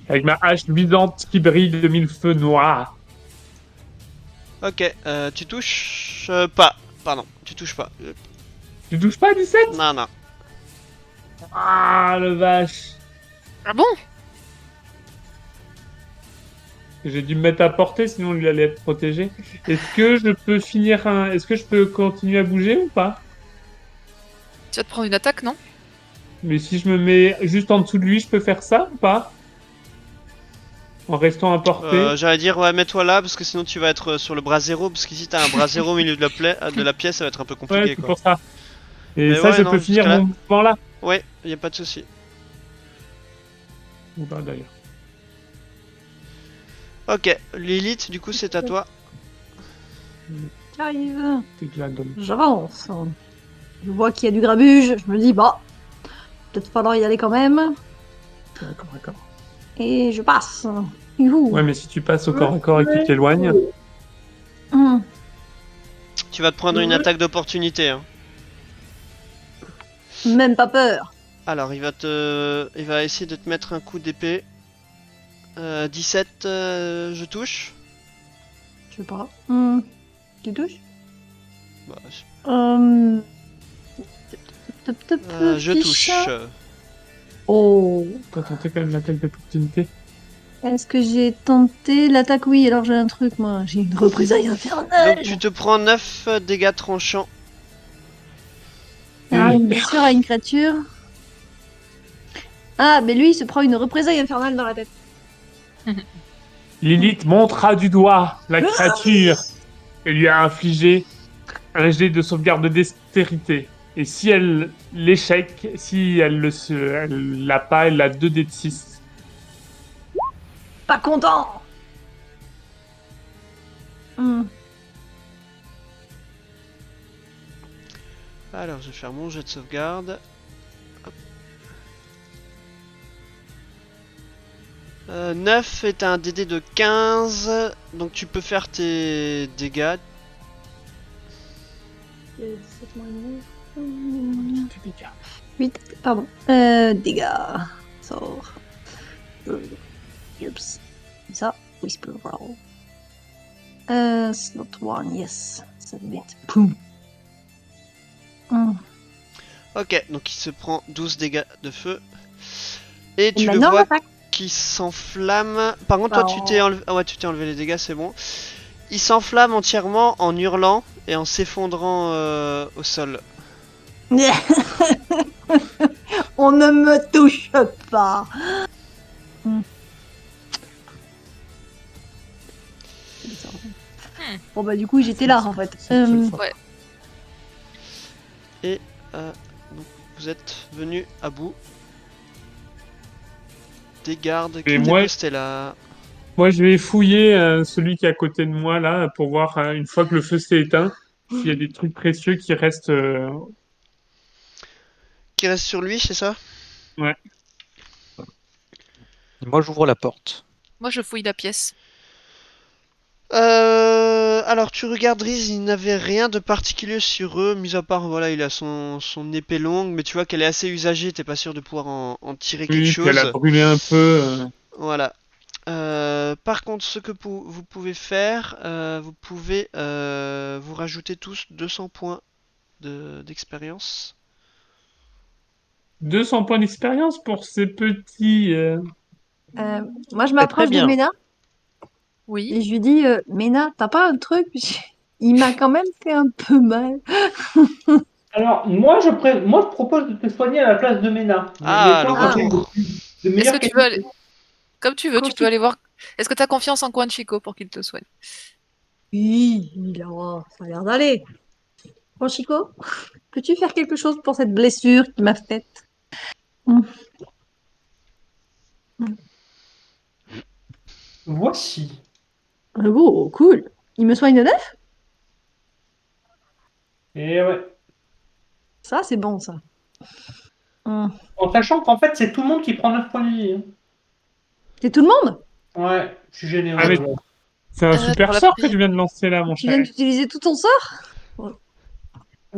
Avec ma hache luisante qui brille de mille feux noirs. Ok, tu touches pas. Pardon, tu touches pas. Tu touches pas à 17? Non, non. Ah, le vache. Ah bon? J'ai dû me mettre à portée, sinon lui allait être protégé. Est-ce que je peux finir un... Est-ce que je peux continuer à bouger ou pas? Tu vas te prendre une attaque, non? Mais si je me mets juste en dessous de lui, je peux faire ça ou pas? En restant à portée? J'allais dire, ouais, mets-toi là, parce que sinon tu vas être sur le bras zéro, parce qu'ici t'as un bras zéro au milieu de la pièce, ça va être un peu Ouais, compliqué, c'est quoi. pour ça. Et Mais ça, ouais, je non, peux finir jusqu'à là. mon mouvement là? Ouais, y a pas de souci. Ou pas d'ailleurs. Ok, Lilith, du coup, c'est à toi. J'arrive. C'est que la donne. J'avance. Je vois qu'il y a du grabuge. Je me dis, bah, peut-être falloir y aller quand même. D'accord, d'accord. Et je passe. Youhou. Ouais, mais si tu passes au corps à corps et qu'il t'éloigne, Hum. Tu vas te prendre une attaque d'opportunité, hein. Même pas peur. Alors, il va essayer de te mettre un coup d'épée. 17, je touche. Je sais pas. Tu touches Bah, je touche. Oh. t'as tenté quand même l'attaque d'opportunité. Est-ce que j'ai tenté l'attaque? Oui, alors j'ai un truc, moi. J'ai une représailles infernale. Donc, tu te prends 9 dégâts tranchants. Ah, une blessure à une créature. Ah, mais lui, il se prend une représaille infernale dans la tête. Lilith montra du doigt la créature et lui a infligé un jet de sauvegarde de dextérité. Et si elle l'échec, si elle l'a pas, elle a 2 dés de 6. Pas content. Alors, je vais faire mon jet de sauvegarde. Hop. 9 est un DD de 15, donc tu peux faire tes dégâts. 8, pardon. Dégâts. Sort. Oups. Ça, Whisper Roll. Slot 1, yes. Ça va être. Poum. Ok, donc il se prend 12 dégâts de feu. Et tu le maintenant, vois l'attaque. qui s'enflamme. Par contre, toi, tu Oh. t'es enlevé... Ah ouais, tu t'es enlevé les dégâts, c'est bon. Il s'enflamme entièrement en hurlant et en s'effondrant au sol. On ne me touche pas. Bon bah du coup j'étais là en fait. Ouais. Donc, vous êtes venu à bout des gardes qui Et étaient moi- postés là. Moi, je vais fouiller celui qui est à côté de moi là pour voir une fois que le feu s'est éteint s'il y a des trucs précieux qui restent. Qui reste sur lui, c'est ça? Ouais. Moi, j'ouvre la porte. Moi, je fouille la pièce. Alors tu regardes Riz, il n'avait rien de particulier sur eux, mis à part voilà, il a son épée longue, mais tu vois qu'elle est assez usagée, t'es pas sûr de pouvoir en tirer quelque Oui, puis elle a chose. brûlé un peu. Voilà. Par contre, ce que vous pouvez faire, vous pouvez vous rajouter tous 200 points d'expérience. 200 points d'expérience pour ces petits. Moi je Très m'approche de bien. Ména Oui. et je lui dis Ména, t'as pas un truc? Il m'a quand même fait un peu mal. Alors, moi, je propose de te soigner à la place de Ména. Ah, Mais le toi, retour. de Est-ce meilleure que tu veux aller... qualité. Comme tu veux, Quand tu je peux aller voir. Est-ce que tu as confiance en Quan Chico pour qu'il te soigne? Oui, ça a l'air d'aller. Bon Chico, peux-tu faire quelque chose pour cette blessure qui m'a faite? Voici. Oh, cool. Il me soigne de neuf? Et ouais. Ça c'est bon ça. En sachant qu'en fait, c'est tout le monde qui prend 9 points de vie. Hein. C'est tout le monde? Ouais, je suis généreux. Ah, mais aujourd'hui. c'est un Pour super la sort que pri- tu viens de lancer là, mon Tu viens cher. d'utiliser tout ton sort?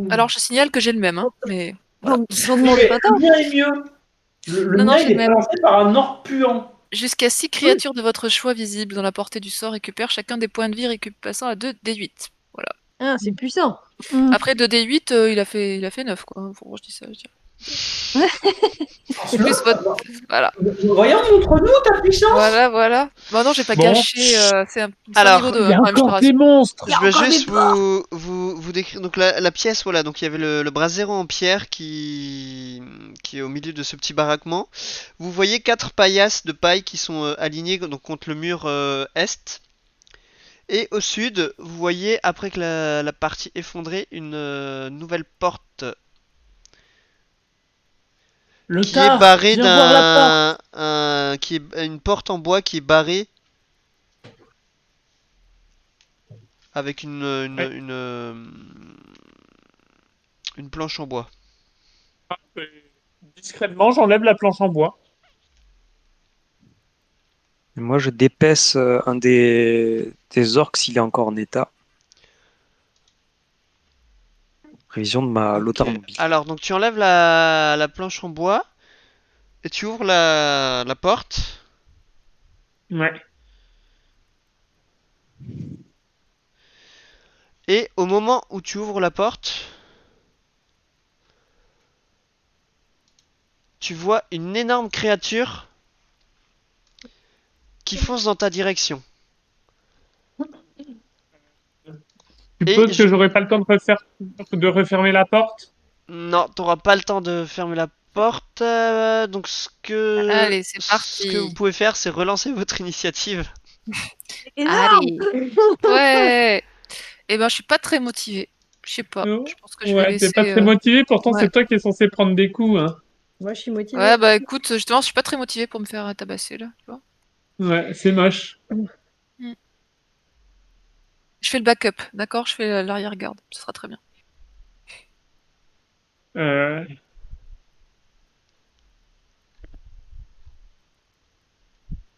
Alors, je signale que j'ai le même, hein, mais voilà. J'en Oui, demandais mais pas tant. le mien est mieux. Le Non, non, mien, j'ai il le est même. balancé par un or puant. Jusqu'à 6 Oui. créatures de votre choix visibles dans la portée du sort récupèrent chacun des points de vie passant à 2d8. Voilà. Ah, c'est puissant. Après 2d8, il a fait 9, quoi. Faut que je dis ça, je dirais. Lance-le. Plus votre... Voilà. Voyons, montre-nous ta puissance. Voilà, voilà. Bon, non, j'ai pas Bon. gâché. C'est un Alors, niveau 2, Il y hein, a quand même, je te encore des rassure. monstres. Il y a Je vais encore des juste portes. vous décrire donc la pièce, voilà, donc il y avait le brasero en pierre qui est au milieu de ce petit baraquement. Vous voyez 4 paillasses de paille qui sont alignées donc contre le mur est. Et au sud, vous voyez, après que la partie effondrée, une nouvelle porte Le qui est tard, barrée viens voir la porte. qui est une porte en bois qui est barrée avec Ouais. une planche en bois. Discrètement, j'enlève la planche en bois. Et moi, je dépaisse un des orques s'il est encore en état. Prévision de ma Ok. Lothar mobile. Alors, donc tu enlèves la planche en bois et tu ouvres la porte. Ouais. Et au moment où tu ouvres la porte, tu vois une énorme créature qui fonce dans ta direction. Tu Et supposes que j'aurai pas le temps de refermer la porte? non, t'auras pas le temps de fermer la porte. Donc Allez, c'est ce que vous parti. pouvez faire, c'est relancer votre initiative. Énorme. Allez. Ouais. Eh ben, je suis pas très motivée. Je sais pas. Non. Je pense que je vais Ouais, t'es laisser. pas très motivé, pourtant Ouais. c'est toi qui es censé prendre des coups, hein. Moi, je suis motivée. Ouais, bah écoute, justement, je suis pas très motivée pour me faire tabasser là, tu vois. Ouais, c'est moche. Mm. Je fais le backup, d'accord? Je fais l'arrière-garde. Ce sera très bien. Euh,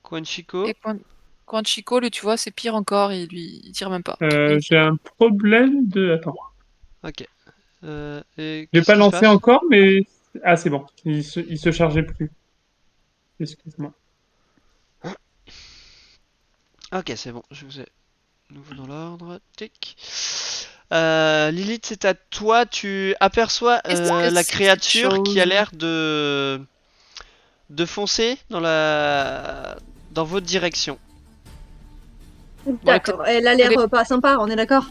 Quanchico. Et quand Chico, lui, tu vois, c'est pire encore. Il tire même pas. j'ai un problème de... Attends. Ok. Et Je l'ai qu'est-ce pas qui se lancé passe? encore, mais... Ah, c'est bon. Il se chargeait plus. Excuse-moi. Ok, c'est bon, je vous ai nouveau dans l'ordre. Tic. Lilith, c'est à toi. Tu aperçois Qu'est-ce que la c'est que cette créature qui a chose? l'air de foncer dans votre direction. D'accord. Elle a l'air Elle est- pas sympa, on est d'accord?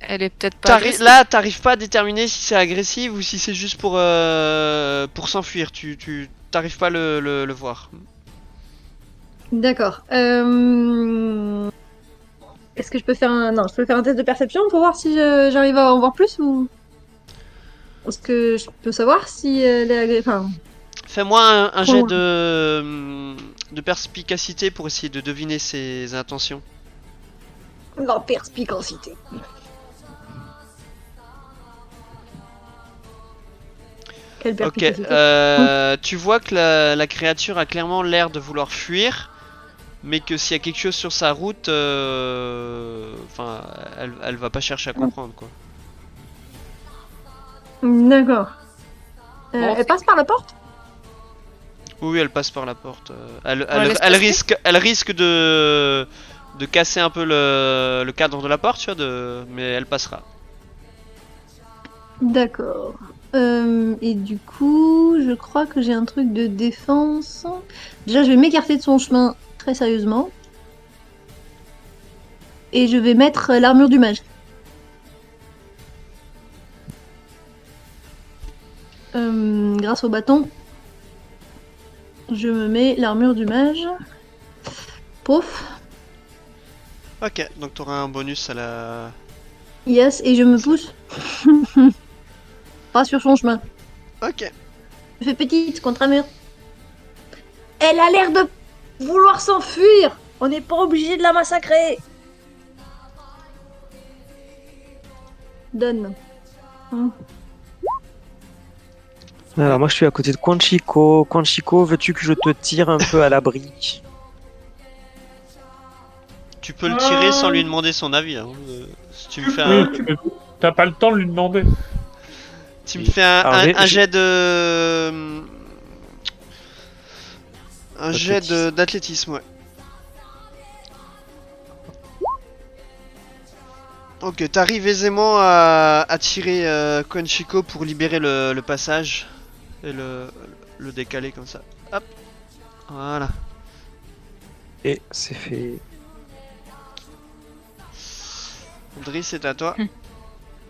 Elle est peut-être pas agressive. Là, t'arrives pas à déterminer si c'est agressif ou si c'est juste pour s'enfuir. T'arrives pas à le voir. D'accord. Est-ce que je peux faire un... Non, je peux faire un test de perception pour voir si j'arrive à en voir plus ou... Est-ce que je peux savoir si elle est Enfin, Fais-moi un trop jet loin. de perspicacité pour essayer de deviner ses intentions. La perspicacité. Quelle Ok, perspicacité. tu vois que la créature a clairement l'air de vouloir fuir, mais que s'il y a quelque chose sur sa route, enfin, elle va pas chercher à comprendre quoi. D'accord. Bon, Elle passe par la porte? Oui, elle passe par la porte. laisse passer. Elle risque de casser un peu le cadre de la porte, tu vois, mais elle passera. D'accord. Et du coup, je crois que j'ai un truc de défense. Déjà, je vais m'écarter de son chemin très sérieusement. Et je vais mettre l'armure du mage. Grâce au bâton, je me mets l'armure du mage. Pouf. Ok, donc t'auras un bonus à la. Yes, et je me pousse. Pas sur son chemin. Ok. Je fais petite contre un mur. Elle a l'air de vouloir s'enfuir. On n'est pas obligé de la massacrer. Donne. Alors moi je suis à côté de Quanchico. Quanchico, veux-tu que je te tire un peu à l'abri? Tu peux le tirer sans lui demander son avis. Hein. Si tu me fais Oui, un, t'as pas le temps de lui demander. tu me fais un, Alors, un jet de. Un jet D'athlétisme. d'athlétisme, ouais. Ok, t'arrives aisément à tirer Koenshiko pour libérer le passage et le décaler comme ça. Hop, voilà. Et c'est fait. Andri, c'est à toi.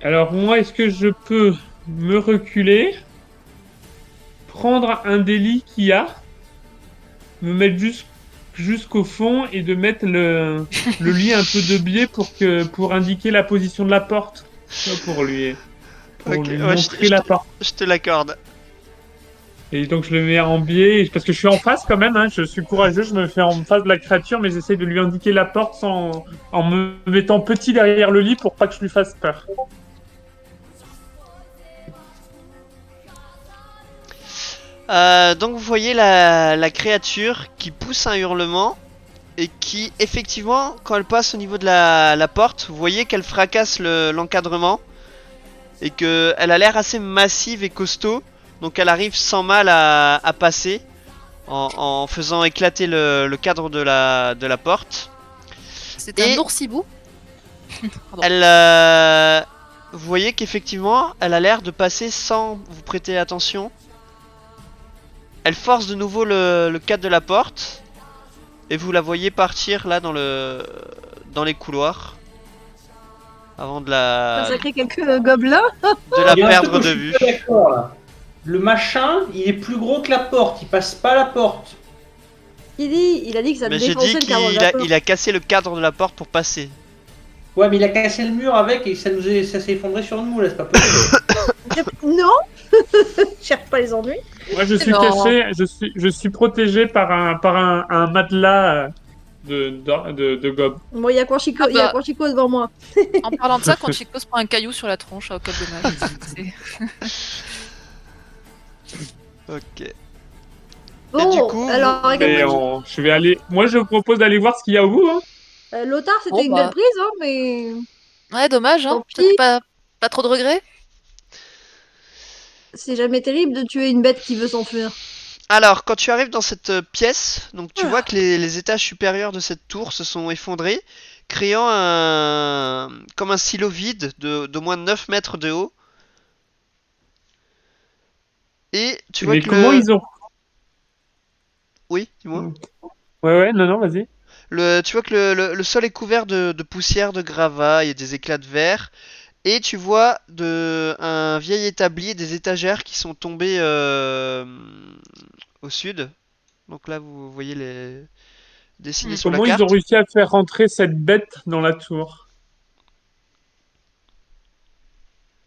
Alors moi, est-ce que je peux me reculer, prendre un des lits qu'il y a, me mettre jusqu'au fond et de mettre le lit un peu de biais pour indiquer la position de la porte, tu vois, pour Ok, lui ouais, montrer la porte. je te l'accorde. Et donc je le mets en biais parce que je suis en face quand même, hein, je suis courageux, je me fais en face de la créature, mais j'essaie de lui indiquer la porte en me mettant petit derrière le lit pour pas que je lui fasse peur. Donc vous voyez la créature qui pousse un hurlement et qui effectivement quand elle passe au niveau de la porte, vous voyez qu'elle fracasse l'encadrement et qu'elle a l'air assez massive et costaud, donc elle arrive sans mal à passer en faisant éclater le cadre de la porte. C'est Et- un oursibou. Pardon. Elle, vous voyez qu'effectivement elle a l'air de passer sans vous prêter attention. Elle force de nouveau le cadre de la porte et vous la voyez partir là dans les couloirs avant de Ça la sacré quelques gobelins. de Il y a un perdre truc où de je suis vue. pas d'accord, là. Le machin, il est plus gros que la porte, il passe pas la porte. Il a dit que ça Mais j'ai défonçait dit le cadre de qu'il la a, porte. il a cassé le cadre de la porte pour passer. Ouais, mais il a cassé le mur avec et ça s'est effondré sur nous, là, c'est pas possible. Non Cherche pas les ennuis. Moi, je suis Non. caché, je suis protégé par un matelas de gobe. Bon, il y a Quanchico, Ah il y a bah. Quanchico devant moi. En parlant de ça, quand Chico se prend un caillou sur la tronche, au cas dommage. C'est- Ok. Bon, du coup, alors, vous- regarde, Et je vais aller. Moi, je vous propose d'aller voir ce qu'il y a au bout. Hein. Lothar, c'était Bon, une bah. belle prise, hein, mais Ouais, dommage, hein. tant Toi, t'as pis. pas trop de regrets? C'est jamais terrible de tuer une bête qui veut s'enfuir. Alors, quand tu arrives dans cette pièce, donc tu Ah. vois que les étages supérieurs de cette tour se sont effondrés, créant comme un silo vide d'au moins 9 mètres de haut. Et tu vois Mais que comment ils ont. Oui, dis-moi. Ouais, non, vas-y. Tu vois que le sol est couvert de poussière, de gravats, il y a des éclats de verre. Et tu vois un vieil établi et des étagères qui sont tombées au sud. Donc là, vous voyez les dessinés sur la Comment ils ont carte. réussi à faire rentrer cette bête dans la tour?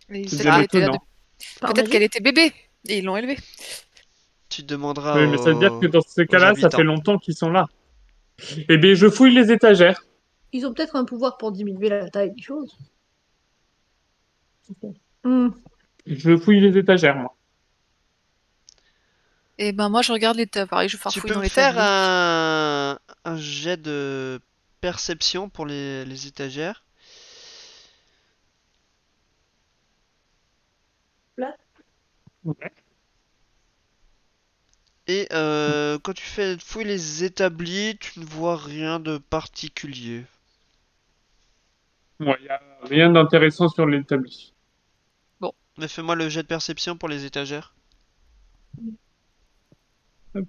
Et C'est peut-être bien qu'elle était là étonnant. Par Peut-être magie. qu'elle était bébé et ils l'ont élevée. Tu demanderas Oui, mais ça veut dire que dans ce aux cas-là, ça habitants. fait longtemps qu'ils sont là. Eh bien, je fouille les étagères. Ils ont peut-être un pouvoir pour diminuer la taille des choses. Hmm. Je fouille les étagères, moi. Et ben moi je regarde l'état, pareil, je Tu farfouille peux dans me faire l'établi. un jet de perception pour les étagères. Ouais. Et quand tu fouilles les établis, tu ne vois rien de particulier. Ouais, y a rien d'intéressant sur l'établi. Mais fais-moi le jet de perception pour les étagères. Hop.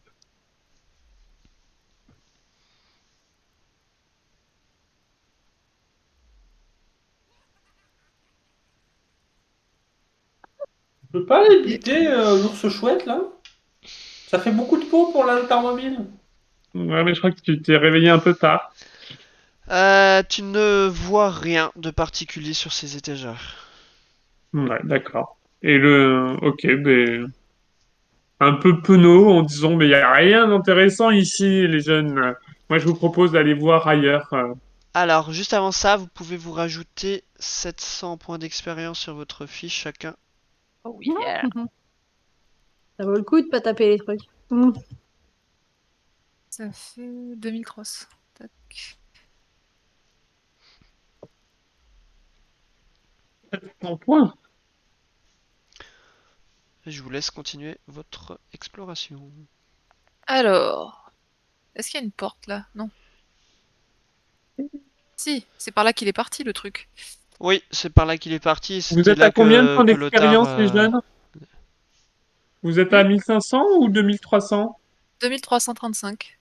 Je peux pas éviter l'ours chouette, là? Ça fait beaucoup de peau pour la mobile. Ouais, mais je crois que tu t'es réveillé un peu tard. Tu ne vois rien de particulier sur ces étagères. Ouais, d'accord. Et ok, ben, un peu penaud en disant, mais il n'y a rien d'intéressant ici, les jeunes. Moi, je vous propose d'aller voir ailleurs. Alors, juste avant ça, vous pouvez vous rajouter 700 points d'expérience sur votre fiche chacun. Oh yeah. Ça vaut le coup de pas taper les trucs. Hmm. Ça fait 2003. Tac. En point. Et je vous laisse continuer votre exploration. Alors, est-ce qu'il y a une porte là? Non. Si, c'est par là qu'il est parti le truc. Oui, c'est par là qu'il est parti. Vous C'était êtes à là combien de points que Lothar. d'expérience, les jeunes? Vous êtes Hmm à 1500 ou 2300? 2335.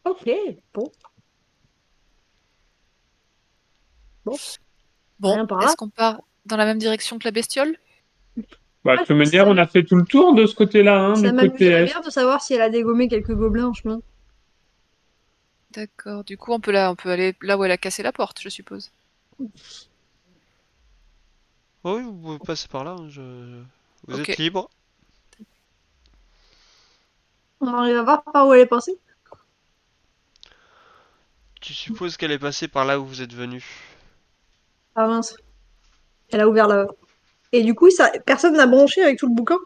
Ok, bon, bon, Bon, rien par là. est-ce qu'on part dans la même direction que la bestiole? Bah, de Ouais, toute manière, on a fait tout le tour de ce côté-là, hein, ça du côté m'amuserait est. bien de savoir si elle a dégommé quelques gobelins en chemin. D'accord, du coup on peut aller là où elle a cassé la porte, je suppose. Oh oui, vous pouvez passer par là. Vous Ok. êtes libre. On arrive à voir par où elle est passée. Tu supposes qu'elle est passée par là où vous êtes venu. Ah mince, elle a ouvert la... Et du coup, ça, personne n'a branché avec tout le bouquin.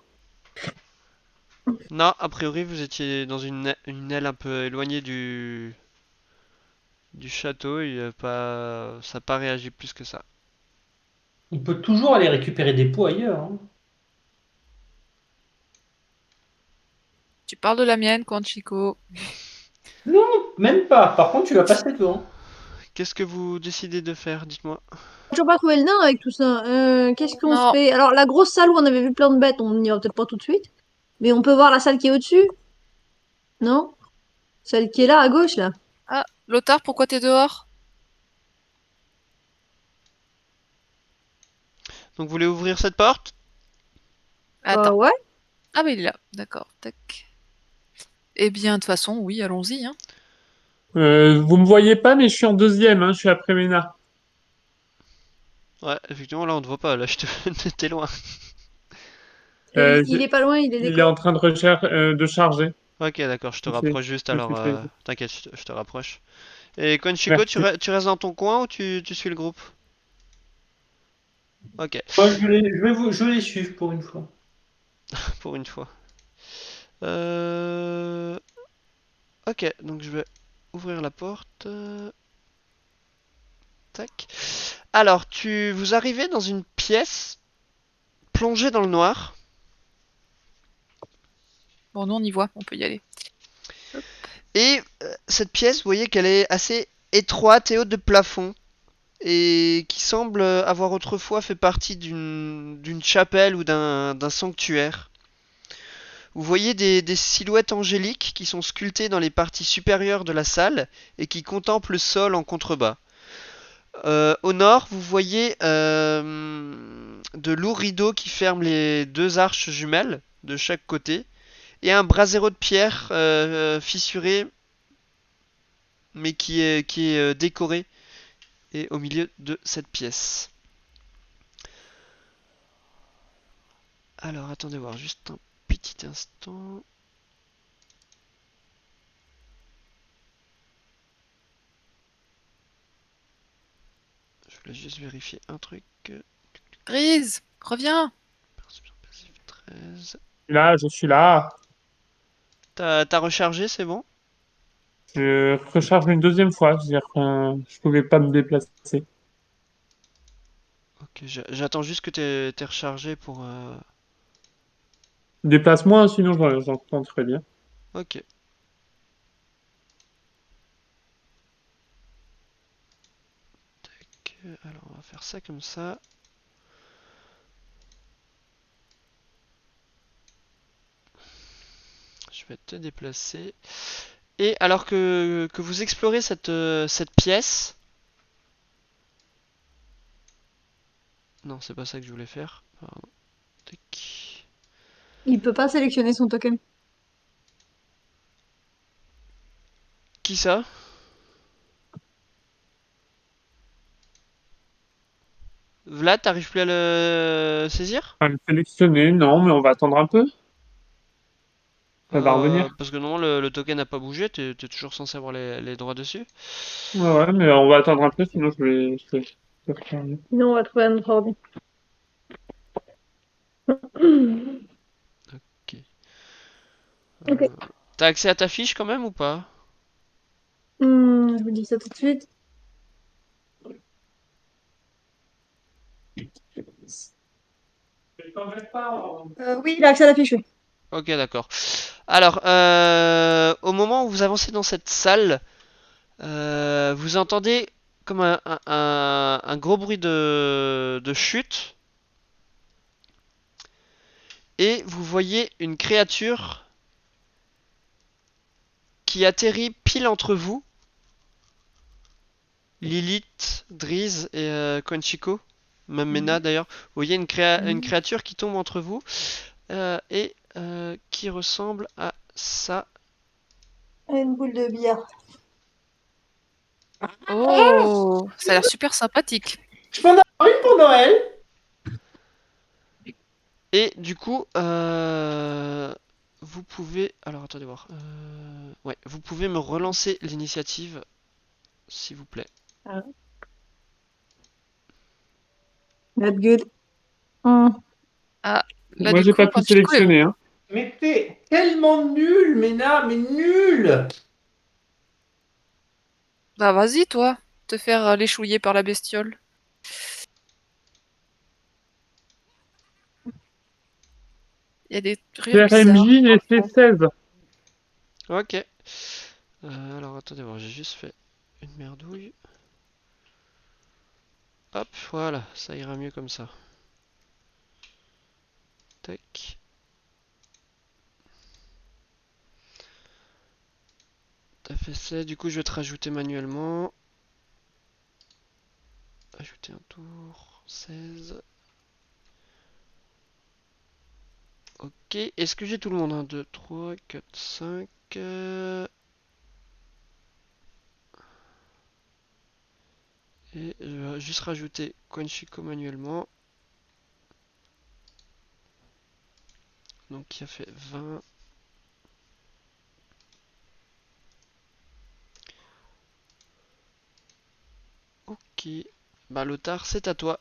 Non, a priori, vous étiez dans une aile un peu éloignée du château. Ça n'a pas réagi plus que ça. On peut toujours aller récupérer des pots ailleurs, hein. Tu parles de la mienne, Chico. Non, même pas. Par contre, tu vas passer devant. Qu'est-ce que vous décidez de faire? Dites-moi. Toujours pas trouvé le nain avec tout ça. Qu'est-ce qu'on se Non, fait? Alors, la grosse salle où on avait vu plein de bêtes, on n'y va peut-être pas tout de suite. Mais on peut voir la salle qui est au-dessus, non? Celle qui est là, à gauche, là. ah, Lothar, pourquoi t'es dehors? Donc, vous voulez ouvrir cette porte? Attends. Ouais. Ah mais il est là, d'accord, tac. Eh bien, de toute façon, oui, allons-y, hein. Vous me voyez pas, mais je suis en deuxième, hein, je suis après Ménard. Ouais, effectivement, là, on te voit pas. Là, t'es loin. Euh, Il est pas loin, il est il est décor. en train de charger. Ok, d'accord, je te Je sais, rapproche juste je alors. suis très... T'inquiète, je te rapproche. Et Konchiko, Merci. tu restes dans ton coin ou tu suis le groupe? Ok, Moi, je vais les suivre pour une fois. pour une fois. Euh... Ok, donc je vais ouvrir la porte. Tac. Alors, vous arrivez dans une pièce plongée dans le noir. Bon, nous on y voit, on peut y aller. Et cette pièce, vous voyez qu'elle est assez étroite et haute de plafond. Et qui semble avoir autrefois fait partie d'une chapelle ou d'un sanctuaire. Vous voyez des silhouettes angéliques qui sont sculptées dans les parties supérieures de la salle et qui contemplent le sol en contrebas. Au nord, vous voyez de lourds rideaux qui ferment les deux arches jumelles de chaque côté et un brasero de pierre fissuré mais qui est décoré et au milieu de cette pièce. Alors attendez voir juste un petit instant. Je voulais juste vérifier un truc. Grise, reviens! Perception passive 13. Là, je suis là. T'as rechargé, c'est bon? Je recharge une deuxième fois, c'est-à-dire que je pouvais pas me déplacer. Ok, j'attends juste que t'aies rechargé pour... Déplace-moi, sinon j'entends très bien. Ok. Tac, alors on va faire ça comme ça. Je vais te déplacer. Et alors que vous explorez cette pièce... Non, c'est pas ça que je voulais faire. Pardon. Tac. Il peut pas sélectionner son token. Qui ça? Vlad, t'arrives plus à le saisir? Enfin, le sélectionner, non, mais on va attendre un peu. Ça va revenir. Parce que non, le token n'a pas bougé, t'es toujours censé avoir les droits dessus. Ouais, ouais, mais on va attendre un peu, sinon je vais recharger. Sinon, on va trouver un autre ordi. Ok. Ok. T'as accès à ta fiche quand même ou pas? Je vous dis ça tout de suite. t'embête pas. Oui, il a accès à la fiche, oui. Ok, d'accord. Alors, au moment où vous avancez dans cette salle, vous entendez comme un gros bruit de chute. Et vous voyez une créature qui atterrit pile entre vous. Lilith, Driz et Quenchico. Même Mena d'ailleurs. Vous voyez une créature qui tombe entre vous. Et qui ressemble à ça. Une boule de billard. Oh, ça a l'air super sympathique. Je peux en avoir une pour Noël. Et du coup, vous pouvez... Alors attendez voir. Ouais, vous pouvez me relancer l'initiative, s'il vous plaît. Not good. Ah, là Moi, du j'ai coup, pas pu quand Chico est... sélectionner. Hein. Mais t'es tellement nul, Ména, mais nul. Bah vas-y toi, te faire léchouiller par la bestiole. Il y a des rires bizarres. RMJ, j'ai fait 16. Ok. Alors attendez voir, j'ai juste fait une merdouille. Hop, voilà, ça ira mieux comme ça. Tac. T'as fait ça, du coup je vais te rajouter manuellement. Ajouter un tour, 16. Ok, est-ce que j'ai tout le monde? 1, 2, 3, 4, 5. Et je vais juste rajouter Quenchico manuellement. Donc qui a fait 20. Ok. Bah Lothar, c'est à toi.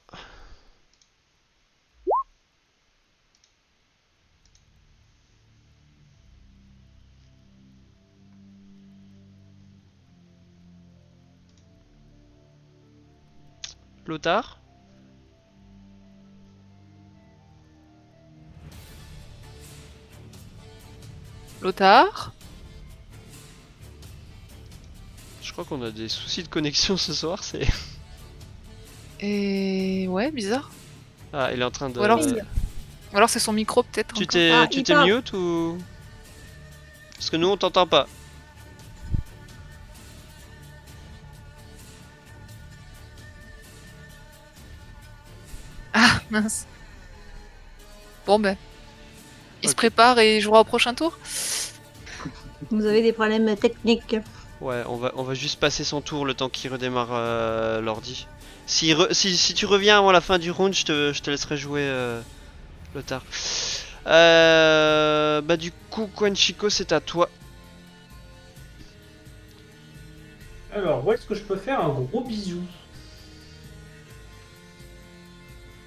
Lothar? Lothar? Je crois qu'on a des soucis de connexion ce soir, c'est... Et ouais, bizarre. Ah, il est en train de... Ou alors c'est son micro peut-être Tu encore. t'es Ah, tu il t'es parle. mute ou... Parce que nous on t'entend pas. Ah mince. Bon ben, il se Ok. prépare et il jouera au prochain tour. Vous avez des problèmes techniques. Ouais, on va juste passer son tour le temps qu'il redémarre l'ordi. Si tu reviens avant la fin du round, je te laisserai jouer Lothar. Bah du coup, Quenchico, c'est à toi. Alors, où est-ce que je peux faire un gros bisou?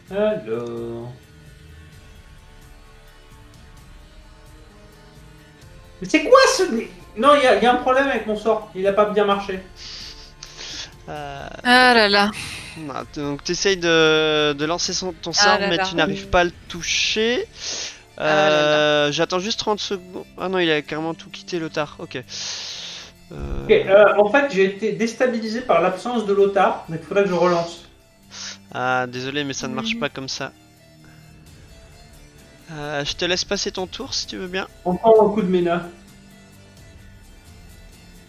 Alors... Mais c'est quoi ce... Non, il y a un problème avec mon sort. Il a pas bien marché. Ah là là. Non, donc tu essayes de lancer ton sort, là mais là. tu n'arrives pas à le toucher. Ah là J'attends juste 30 secondes. Ah non, il a carrément tout quitté, Lothar. Ok. Ok, en fait, j'ai été déstabilisé par l'absence de Lothar, donc il faudrait que je relance. Ah, désolé, mais ça ne marche Mhm. pas comme ça. Je te laisse passer ton tour si tu veux bien. Encore un coup de Ména.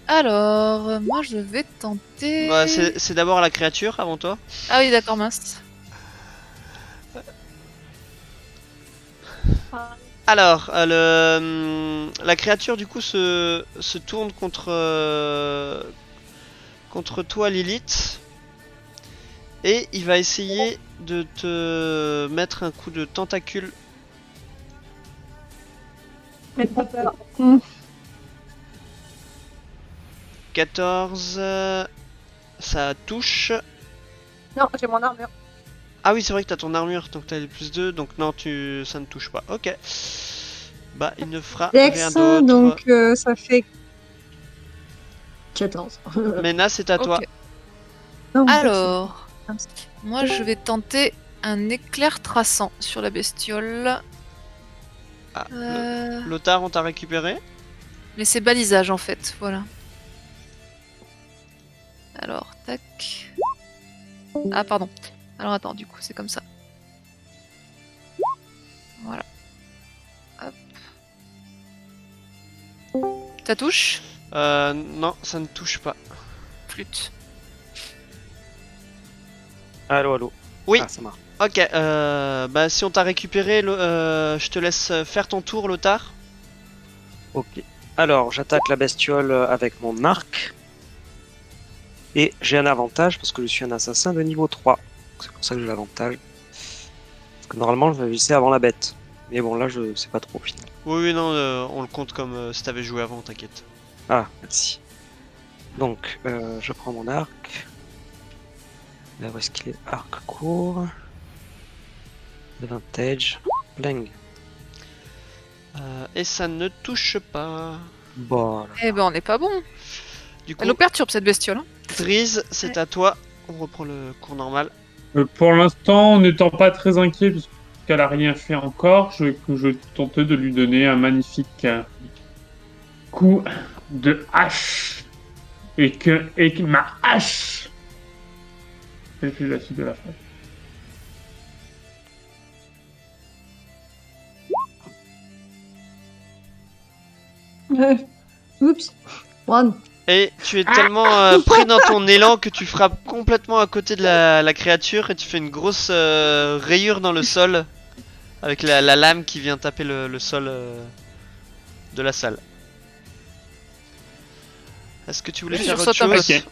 Alors, moi je vais tenter. Bah, c'est d'abord la créature avant toi. Ah oui, d'accord, mince. Alors, la créature du coup se tourne contre toi, Lilith. Et il va essayer de te mettre un coup de tentacule. Faites pas peur. 14. Ça touche. Non, j'ai mon armure. Ah oui, c'est vrai que t'as ton armure, donc t'as les plus 2, donc non, ça ne touche pas. Ok. Bah, il ne fera rien Dex, d'autre. donc ça fait 14. Mena, c'est à toi. Ok. Non, Alors, Dex. moi je vais tenter un éclair traçant sur la bestiole. Ah, Euh, Lothar, on t'a récupéré? Mais c'est balisage en fait, voilà. Alors, tac. Ah, pardon. Alors attends, du coup, c'est comme ça. Voilà. Hop. Ça touche? Non, ça ne touche pas. Flûte. Allô, allô. Oui. Ah, ça marche. Ok, bah si on t'a récupéré, je te laisse faire ton tour, Lothar. Ok. Alors, j'attaque la bestiole avec mon arc. Et j'ai un avantage parce que je suis un assassin de niveau 3. C'est pour ça que j'ai l'avantage. Parce que normalement, je vais avant la bête. Mais bon, là, je sais pas trop au final. Oui, oui, non, on le compte comme si t'avais joué avant, t'inquiète. Ah, merci. Donc, je prends mon arc. Là, où est-ce qu'il est? Arc court. Advantage. Bling. Et ça ne touche pas. Bon, Eh ben, on n'est pas bon. Du coup, Elle nous perturbe cette bestiole. Hein. Driz, c'est à toi. On reprend le cours normal. Pour l'instant, n'étant pas très inquiet, parce qu'elle a rien fait encore, je tentais de lui donner un magnifique coup de hache. Et que ma hache. C'est plus la suite de la phrase. Oups. One. Et tu es tellement pris dans ton élan que tu frappes complètement à côté de la créature et tu fais une grosse rayure dans le sol avec la lame qui vient taper le sol de la salle. Est-ce que tu voulais Je faire autre sursaute un peu. chose?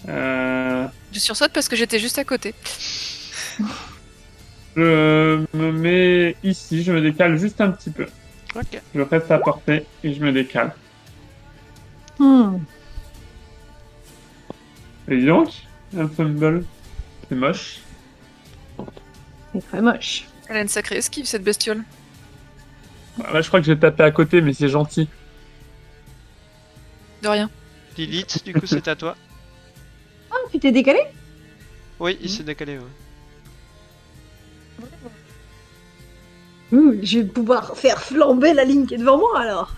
Ok. Je sursaute parce que j'étais juste à côté. Je me mets ici, je me décale juste un petit peu. Ok. Je reste à portée et je me décale. Et dis donc, un fumble, c'est moche. C'est très moche. Elle a une sacrée esquive cette bestiole. Là, je crois que j'ai tapé à côté, mais c'est gentil. De rien. Lilith, du coup c'est à toi. Ah, tu t'es décalé? Oui, il s'est décalé. Ouais. Je vais pouvoir faire flamber la ligne qui est devant moi alors.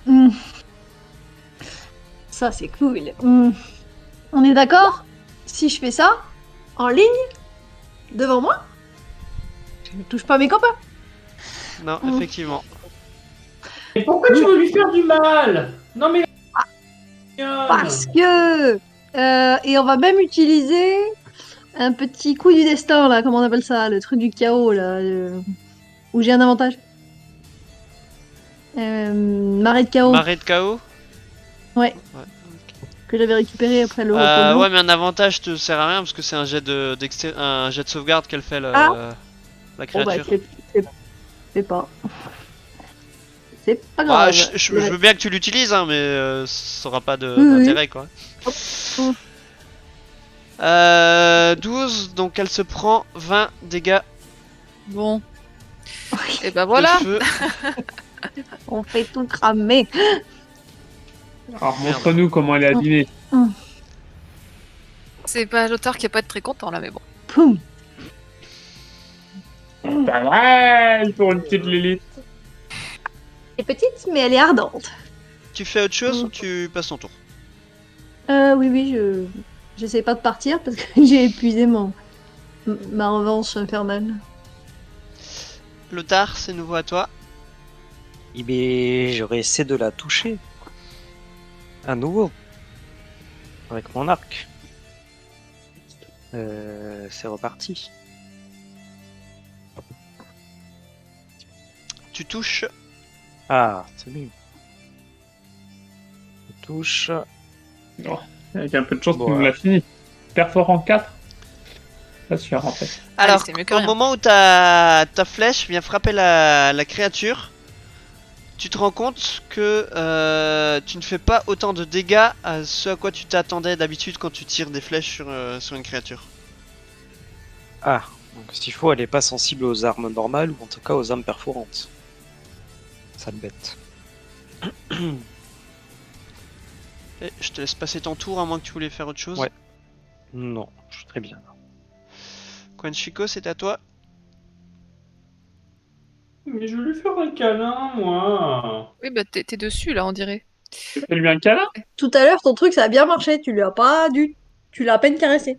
Hmm. Ça c'est cool. On est d'accord? Si je fais ça, en ligne, devant moi, je ne touche pas mes copains. Non, Mm. effectivement. Et pourquoi tu veux lui faire du mal? Non mais... Parce que... et on va même utiliser un petit coup du destin là, comment on appelle ça? Le truc du chaos là, où j'ai un avantage. Marée de chaos. Marée de chaos. Ouais. Ouais. Que j'avais récupéré après le repos. Ouais, mais un avantage te sert à rien parce que c'est un jet un jet de sauvegarde qu'elle fait Ah. la Bon bah créature. c'est pas. C'est pas Bah, grave. je veux bien que tu l'utilises, hein, mais ça aura pas Oui, oui. d'intérêt quoi. Hop. 12, donc elle se prend 20 dégâts Bon. Et ben de voilà. feu. On fait tout cramer. Alors, Merde. montre-nous comment elle est abîmée. C'est pas Lothar qui va pas être très content là, mais bon. Poum. Pas mal pour une petite Lilith. Elle est petite, mais elle est ardente. Tu fais autre chose ou tu passes ton tour? Oui, j'essaie pas de partir parce que j'ai épuisé ma revanche infernale. Lothar, c'est nouveau à toi. Eh bien, j'aurais essayé de la toucher. À nouveau. Avec mon arc. C'est reparti. Tu touches. Ah, c'est lui. Je touche. Oh, avec un peu de chance, Bon, tu nous l'as fini. Perforant 4. Pas sûr, en fait. Alors, c'est mieux que au rien. moment où ta flèche vient frapper la créature, tu te rends compte que tu ne fais pas autant de dégâts à ce à quoi tu t'attendais d'habitude quand tu tires des flèches sur une créature. Ah, donc s'il faut, elle est pas sensible aux armes normales, ou en tout cas aux armes perforantes. Sale bête. Et je te laisse passer ton tour à moins que tu voulais faire autre chose. Ouais. Non, je suis très bien. Quanchico, c'est à toi. Mais je vais lui faire un câlin, moi. Oui, bah t'es dessus là, on dirait. Fais-lui un câlin. Tout à l'heure, ton truc, ça a bien marché. Tu lui as pas dû. Tu l'as à peine caressé.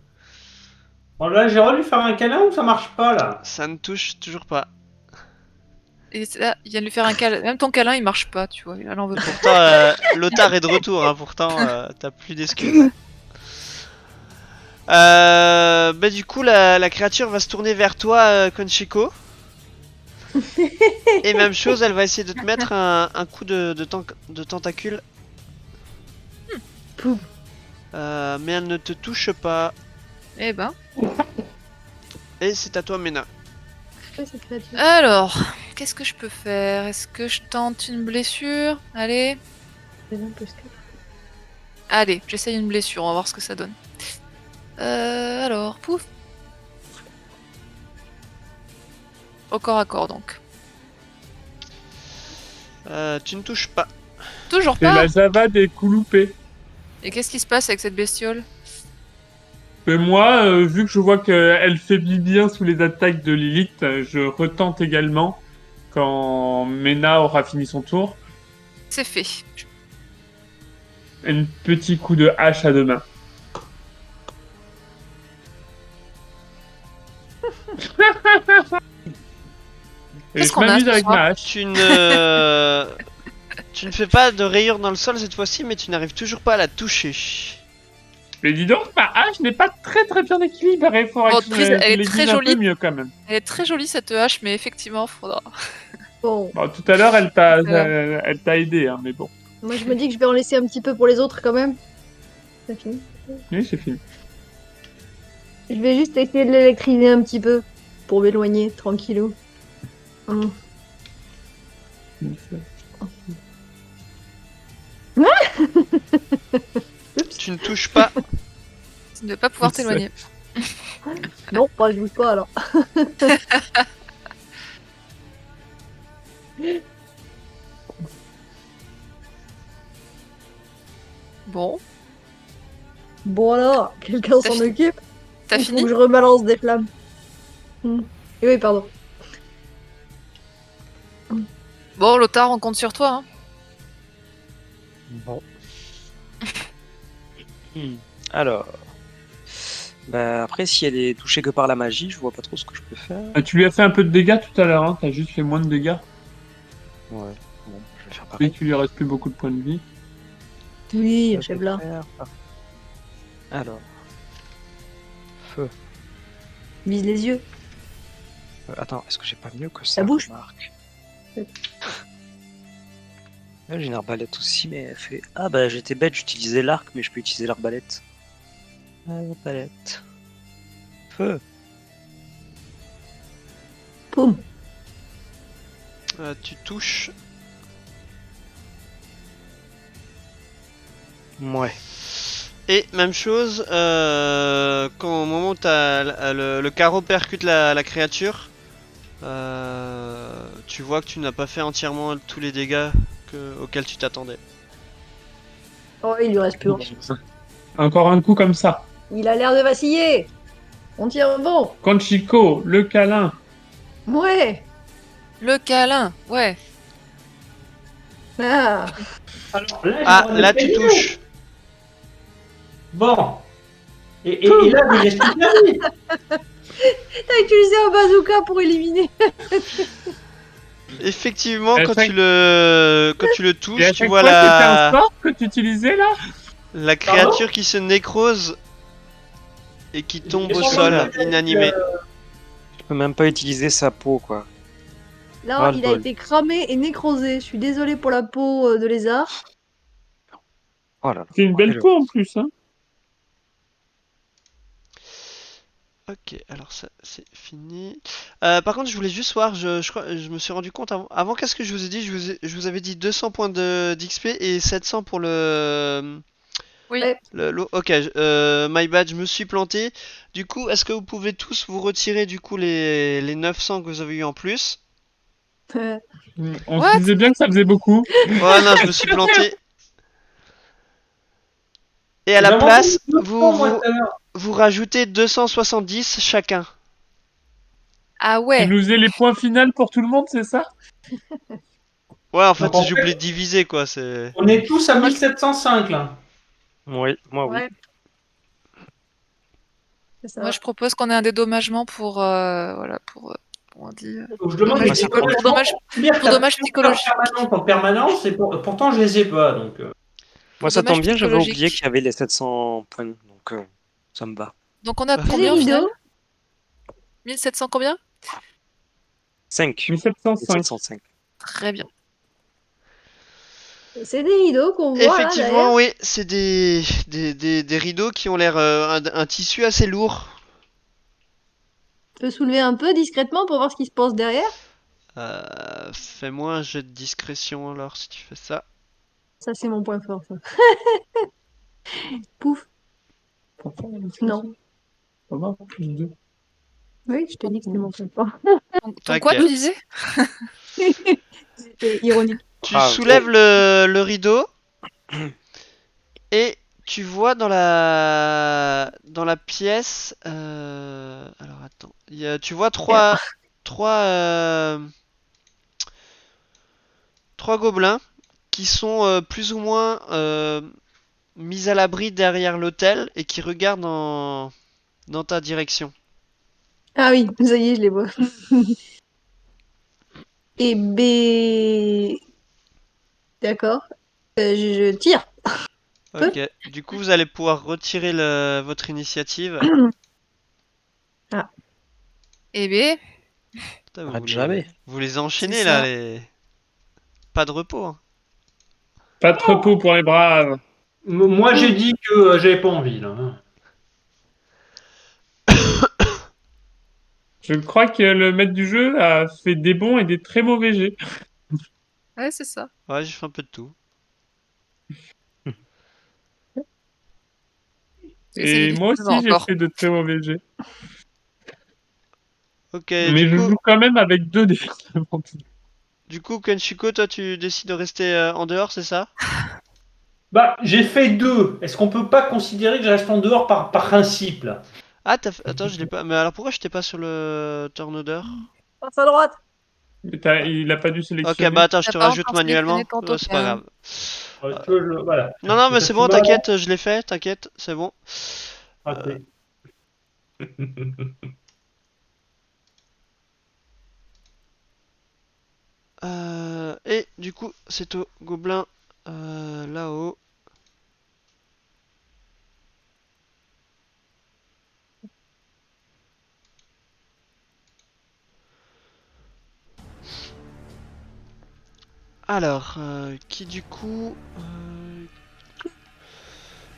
Bon, là, j'ai le droit de lui faire un câlin ou ça marche pas, là? Ça ne touche toujours pas. Et là, il vient de lui faire un câlin. Même ton câlin, il marche pas, tu vois. Elle en veut pas. Pourtant, Lothar est de retour, hein, pourtant, t'as plus d'excuses. Bah du coup, la créature va se tourner vers toi, Conchico. Et même chose, elle va essayer de te mettre un coup de tentacule. Pouf. Mais elle ne te touche pas. Eh ben. Et c'est à toi, Mena. Ouais, cette créature. Alors, qu'est-ce que je peux faire? Est-ce que je tente une blessure? Allez. Allez, j'essaye une blessure, on va voir ce que ça donne. Alors, pouf. Au corps à corps donc. Tu ne touches pas. Toujours C'est pas. la Java des coups loupés. Et qu'est-ce qui se passe avec cette bestiole? Mais moi, vu que je vois qu'elle faiblit bien sous les attaques de Lilith, je retente également quand Mena aura fini son tour. C'est fait. Un petit coup de hache à deux mains. Et Qu'est-ce je qu'on a m'amuse ce avec soir ma hache. Tu ne fais pas de rayures dans le sol cette fois-ci, mais tu n'arrives toujours pas à la toucher. Mais dis donc, ma hache n'est pas très très bien équilibrée. Faudrait Oh, que je Prise, elle est l'aiguise très un jolie. peu mieux quand même. Elle est très jolie cette hache, mais effectivement, faudra. Bon, Bon, tout à l'heure, elle t'a Tout à elle t'a aidé, hein, mais bon. moi je me dis que je vais en laisser un petit peu pour les autres quand même. C'est fini. Oui, c'est fini. Je vais juste essayer de l'électriser un petit peu pour m'éloigner, tranquillou. Hum. Tu ne touches pas. Tu ne dois pas pouvoir C'est- t'éloigner. Non, pas je bouge pas alors. Bon, Bon alors, quelqu'un T'as s'en fini occupe. t'as Il faut fini? que je rebalance des flammes. Et oui, pardon. Bon, Lothar, on compte sur toi. Hein. Bon. Alors. Bah, après, si elle est touchée que par la magie, je vois pas trop ce que je peux faire. Tu lui as fait un peu de dégâts tout à l'heure, hein. T'as juste fait moins de dégâts. Ouais, bon, je vais faire Et pareil. qu'il lui reste plus beaucoup de points de vie. Oui, Je vais achève là. faire Alors. Feu. Vise les yeux. Attends, est-ce que j'ai pas mieux que ça? La bouche. Remarque. Là, j'ai une arbalète aussi, mais elle fait. Ah bah j'étais bête, j'utilisais l'arc, mais je peux utiliser l'arbalète. Arbalète. Feu. Poum. Tu touches. Ouais. Et même chose, quand au moment où le carreau percute la créature, tu vois que tu n'as pas fait entièrement tous les dégâts auxquels tu t'attendais. Oh, il lui reste plus grand. Encore un coup comme ça. Il a l'air de vaciller. On tient bon. Conchico, le câlin. Ouais. Le câlin, ouais. Ah. Alors là, j'ai Ah, le droit de là tu payer. touches. Bon. Et là, il reste plus qu'à lui. T'as utilisé un bazooka pour éliminer. Effectivement, Et à quand chaque- tu le Et touches, à tu chaque vois fois, c'était un sort que tu utilisais là. la créature qui se nécrose et qui tombe au sol, inanimée. Je peux même pas utiliser sa peau, quoi. Là, Ah, le il a bol. été cramé et nécrosé. Je suis désolée pour la peau de lézard. Oh là là. C'est une belle peau en plus, hein. Ok, alors ça c'est fini. Par contre, je voulais juste voir, je me suis rendu compte avant qu'est-ce que je vous ai dit? Je vous avais dit 200 points d'XP et 700 pour Oui. Ouais. ok, my bad, je me suis planté. Du coup, est-ce que vous pouvez tous vous retirer du coup les 900 que vous avez eu en plus? On What se disait bien que ça faisait beaucoup. Ouais, non, je me suis planté. Et à la J'avais place, entendu 200, moi, tout à l'heure. vous rajoutez 270 chacun. Ah Tu ouais. nous ai les points finaux pour tout le monde, c'est ça? Ouais, en fait, Donc, en j'ai fait- oublié de diviser, quoi. C'est. On est tous à Moi, 1705 là. Oui, moi oui. Ouais, c'est Moi, ça. je propose qu'on ait un dédommagement pour, voilà, pour, comment on dit, Donc, je demande dommage des ça psycho- tombe. pour dommage, C'est-à-dire que pour t'as dommage plusieurs psychologique. permanentes en permanence et pourtant je les ai pas. Donc, Moi, Pour ça dommage tombe bien, j'avais oublié psychologique. qu'il y avait les 700 points, donc ça me va. Donc on a C'est des combien au final? rideaux. 1700 combien? 5. 1705. 705. Très bien. C'est des rideaux qu'on voit là Effectivement, derrière. oui, c'est des rideaux qui ont l'air un tissu assez lourd. Tu peux soulever un peu discrètement pour voir ce qui se passe derrière. Fais-moi un jet de discrétion alors si tu fais ça. Ça, c'est mon point fort, ça. Pouf. Non. Ça va, plus deux. Oui, je te dis que c'est mon point fort. Ton quoi, Ok. tu disais? C'était ironique. Tu Ah, soulèves le rideau et tu vois dans la pièce. Alors attends, tu vois trois gobelins qui sont plus ou moins mis à l'abri derrière l'hôtel et qui regardent dans ta direction. Ah oui, ça y est, je les vois. Et B. D'accord. Je tire. Peu. Ok. Du coup, vous allez pouvoir retirer votre initiative. Ah, Eh bien, Putain, arrête jamais. vous les enchaînez c'est là, ça. pas de repos, hein. Pas de repos pour les braves. moi j'ai dit que j'avais pas envie là. Hein. Je crois que le maître du jeu a fait des bons et des très mauvais jets. Ouais, c'est ça. Ouais, j'ai fait un peu de tout. C'est Et Lilith moi qui me va aussi, j'ai encore. fait de très mauvais jets. Ok, Mais je joue quand même avec 2 dés. du coup, Kenshiko, toi, tu décides de rester en dehors, c'est ça? Bah, j'ai fait 2. Est-ce qu'on peut pas considérer que je reste en dehors par principe là? Ah, attends, je l'ai pas. Mais alors pourquoi j'étais pas sur le turn order? passe à droite. Mais il a pas dû Ok, bah sélectionner. attends, je T'as te pas rajoute encore sélectionné manuellement. ton C'est pas token. grave. Tu vois, voilà. Non, non, mais Ça c'est fait bon, mal. t'inquiète, je l'ai fait, t'inquiète, c'est bon. Ok. Et du coup, c'est au gobelin là-haut. Alors, qui du coup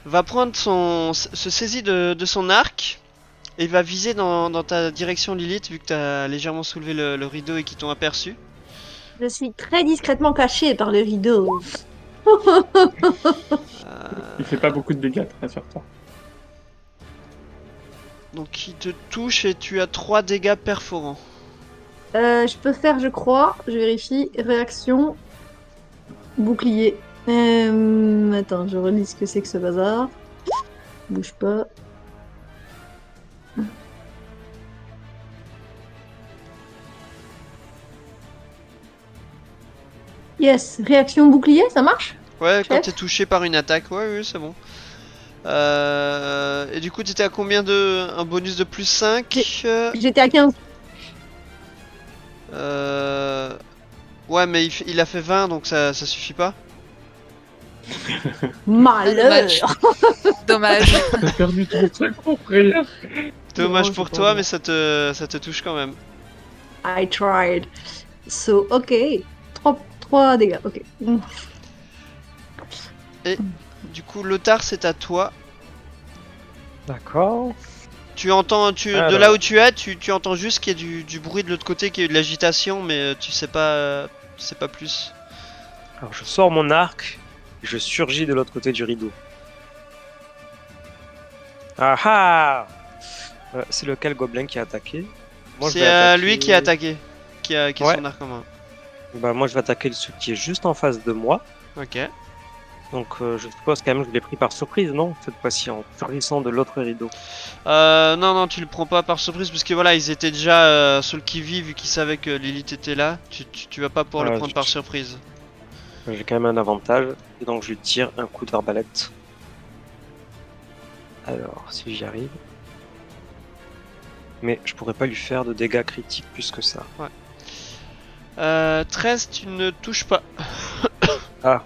va prendre se saisit de son arc et va viser dans ta direction, Lilith, vu que t'as légèrement soulevé le rideau et qu'ils t'ont aperçu. Je suis très discrètement cachée par le rideau. Il fait pas beaucoup de dégâts, rassure-toi. Donc il te touche et tu as 3 dégâts perforants. Je peux faire, je crois, je vérifie, réaction, bouclier. Attends, je relis ce que c'est que ce bazar. Bouge pas. Yes, réaction bouclier, ça marche? Ouais, quand Chef t'es touché par une attaque, ouais, c'est bon. Et du coup, t'étais à combien un bonus de plus 5? J'étais à 15. Ouais, mais il a fait 20, donc ça suffit pas. Malheur! Dommage. T'as perdu ton truc pour rien. Dommage Non, pour c'est pas toi, grave. mais ça te touche quand même. I tried. So, ok. 3 dégâts, ok. Du coup, Lothar, c'est à toi. D'accord. Tu entends, de Alors. là où tu es, tu entends juste qu'il y a du bruit de l'autre côté, qu'il y a eu de l'agitation, mais tu sais pas plus. Alors je sors mon arc et je surgis de l'autre côté du rideau. Ah ah c'est lequel gobelin qui a attaqué? Moi, je C'est vais attaquer- lui qui a attaqué, qui a Ouais. son arc en main. Bah, moi je vais attaquer celui qui est juste en face de moi. Ok. Donc je suppose quand même que je l'ai pris par surprise, non? Cette fois-ci en surgissant de l'autre rideau. Non, non, tu le prends pas par surprise parce que voilà, ils étaient déjà sur le qui-vive vu qu'ils savaient que Lilith était là. Tu vas pas pouvoir le Ah, prendre par surprise. J'ai quand même un avantage, et donc je lui tire un coup d'arbalète. Alors, si j'y arrive. Mais je pourrais pas lui faire de dégâts critiques plus que ça. 13, tu ne touches pas. Ah.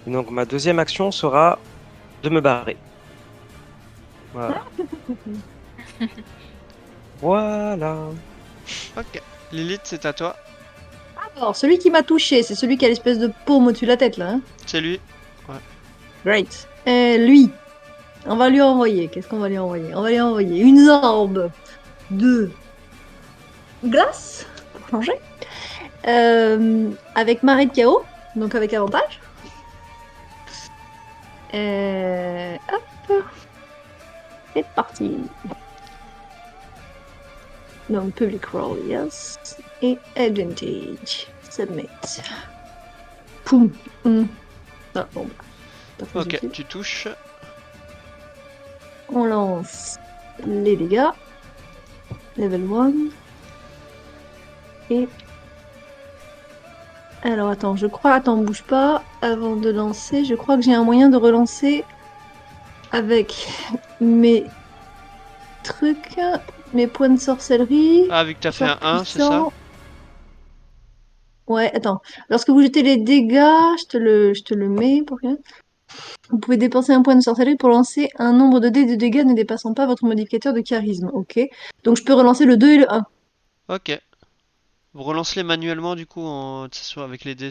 Et donc ma deuxième action sera de me barrer. Voilà. Voilà. Ok. Lilith, c'est à toi. Alors, celui qui m'a touché, c'est celui qui a l'espèce de paume au-dessus de la tête, là. Hein. C'est lui. Great. Lui, on va lui envoyer. Qu'est-ce qu'on va lui envoyer? On va lui envoyer une orbe de glace, pour changer. Avec marée de chaos, donc avec avantage. Hop. C'est parti. Donc, public roll, yes. Et advantage. Submit. Poum. Ah, bon, bah, pas très Ok, utile. tu touches. On lance les dégâts. Level 1. Et... Alors, attends, bouge pas. Avant de lancer, je crois que j'ai un moyen de relancer avec mes trucs, mes points de sorcellerie. Ah, vu que t'as fait un Sort 1, c'est ça? puissant. Ouais, attends. Lorsque vous jetez les dégâts, je te le mets pour que... Vous pouvez dépenser un point de sorcellerie pour lancer un nombre de dés de dégâts ne dépassant pas votre modificateur de charisme. Ok. Donc je peux relancer le 2 et le 1. Ok. Vous relancez manuellement du coup avec les dés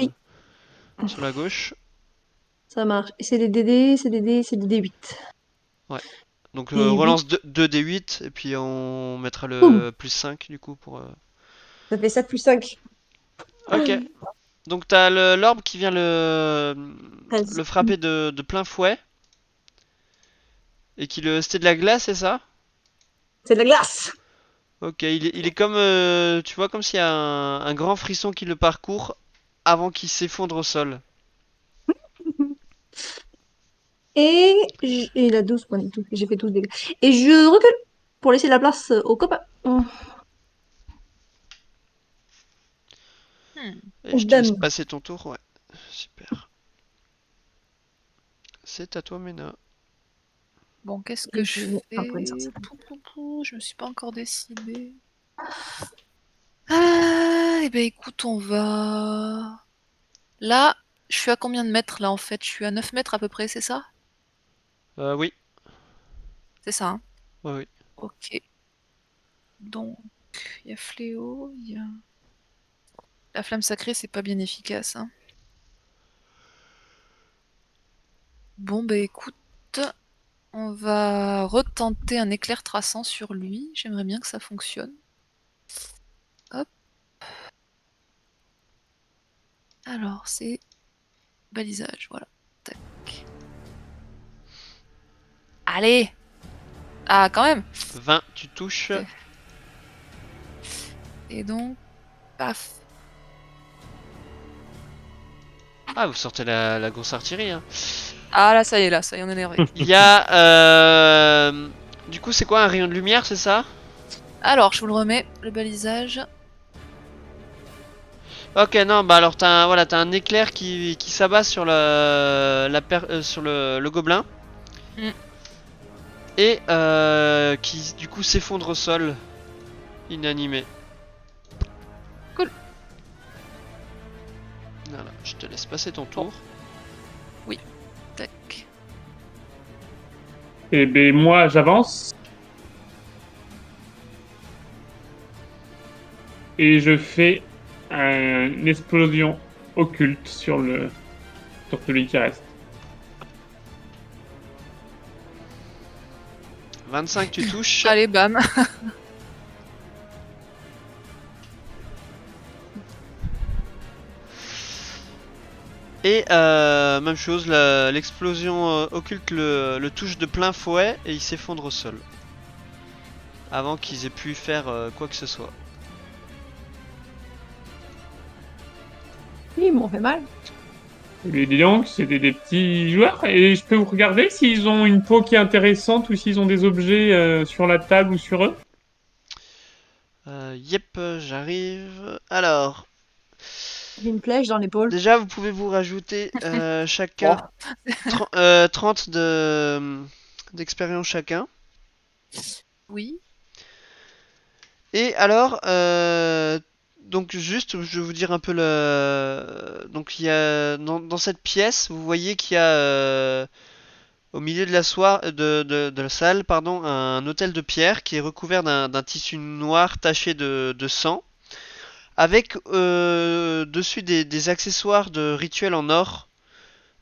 Oui. sur la gauche. Ça marche. Et c'est des DD, c'est des D, c'est des D8. Donc Et 8. relance 2 D8 et puis on mettra Boum. le plus 5 du coup pour... Ça fait 7 plus 5. Ok. Donc t'as l'orbe qui vient 13. le frapper de plein fouet. Et c'était de la glace, c'est ça? C'est de la glace. Ok, il est comme... tu vois, comme s'il y a un grand frisson qui le parcourt avant qu'il s'effondre au sol. Et il a 12 points de tout. J'ai fait 12 dégâts. Et je recule pour laisser la place aux copains. Et je te laisse Dame. passer ton tour, ouais. Super. C'est à toi, Mena. Bon, qu'est-ce Et que je je mets fais? un point de sorcellerie. Je me suis pas encore décidée. Ah, et ben écoute, on va... Là, je suis à combien de mètres là en fait? Je suis à 9 mètres à peu près, c'est ça? Oui. C'est ça, hein? Ouais, oui. Ok. Donc, il y a Fléau, il y a... La flamme sacrée, c'est pas bien efficace, hein. Bon, bah écoute, on va retenter un éclair traçant sur lui. J'aimerais bien que ça fonctionne. Hop. Alors, c'est balisage, voilà. Tac. Allez! Ah, quand même! 20, tu touches. Ok. Et donc, paf. Ah, vous sortez la grosse artillerie, hein. Ah là, ça y est, on est énervé. Il y a... Du coup, c'est quoi un rayon de lumière, c'est ça? Alors, je vous le remets, le balisage. Ok, non, bah alors t'as un éclair qui s'abat sur sur le gobelin. Mm. Et qui du coup s'effondre au sol, inanimé. Cool. Voilà, je te laisse passer ton tour. Tac. Et ben moi, j'avance. Et je fais une explosion occulte sur celui qui reste. 25, tu touches. Allez, bam. Et même chose, l'explosion occulte le touche de plein fouet et il s'effondre au sol. Avant qu'ils aient pu faire quoi que ce soit. Ils m'ont fait mal. Mais dis donc, c'est des petits joueurs. Et je peux vous regarder s'ils ont une peau qui est intéressante ou s'ils ont des objets sur la table ou sur eux. Yep, j'arrive. Alors, J'ai une flèche dans l'épaule. déjà, vous pouvez vous rajouter chacun Oh. 30 d'expérience chacun. Oui. Et alors, donc juste, je vais vous dire un peu donc il y a dans cette pièce, vous voyez qu'il y a au milieu de de la salle, pardon, un autel de pierre qui est recouvert d'un tissu noir taché de sang, avec dessus des accessoires de rituel en or,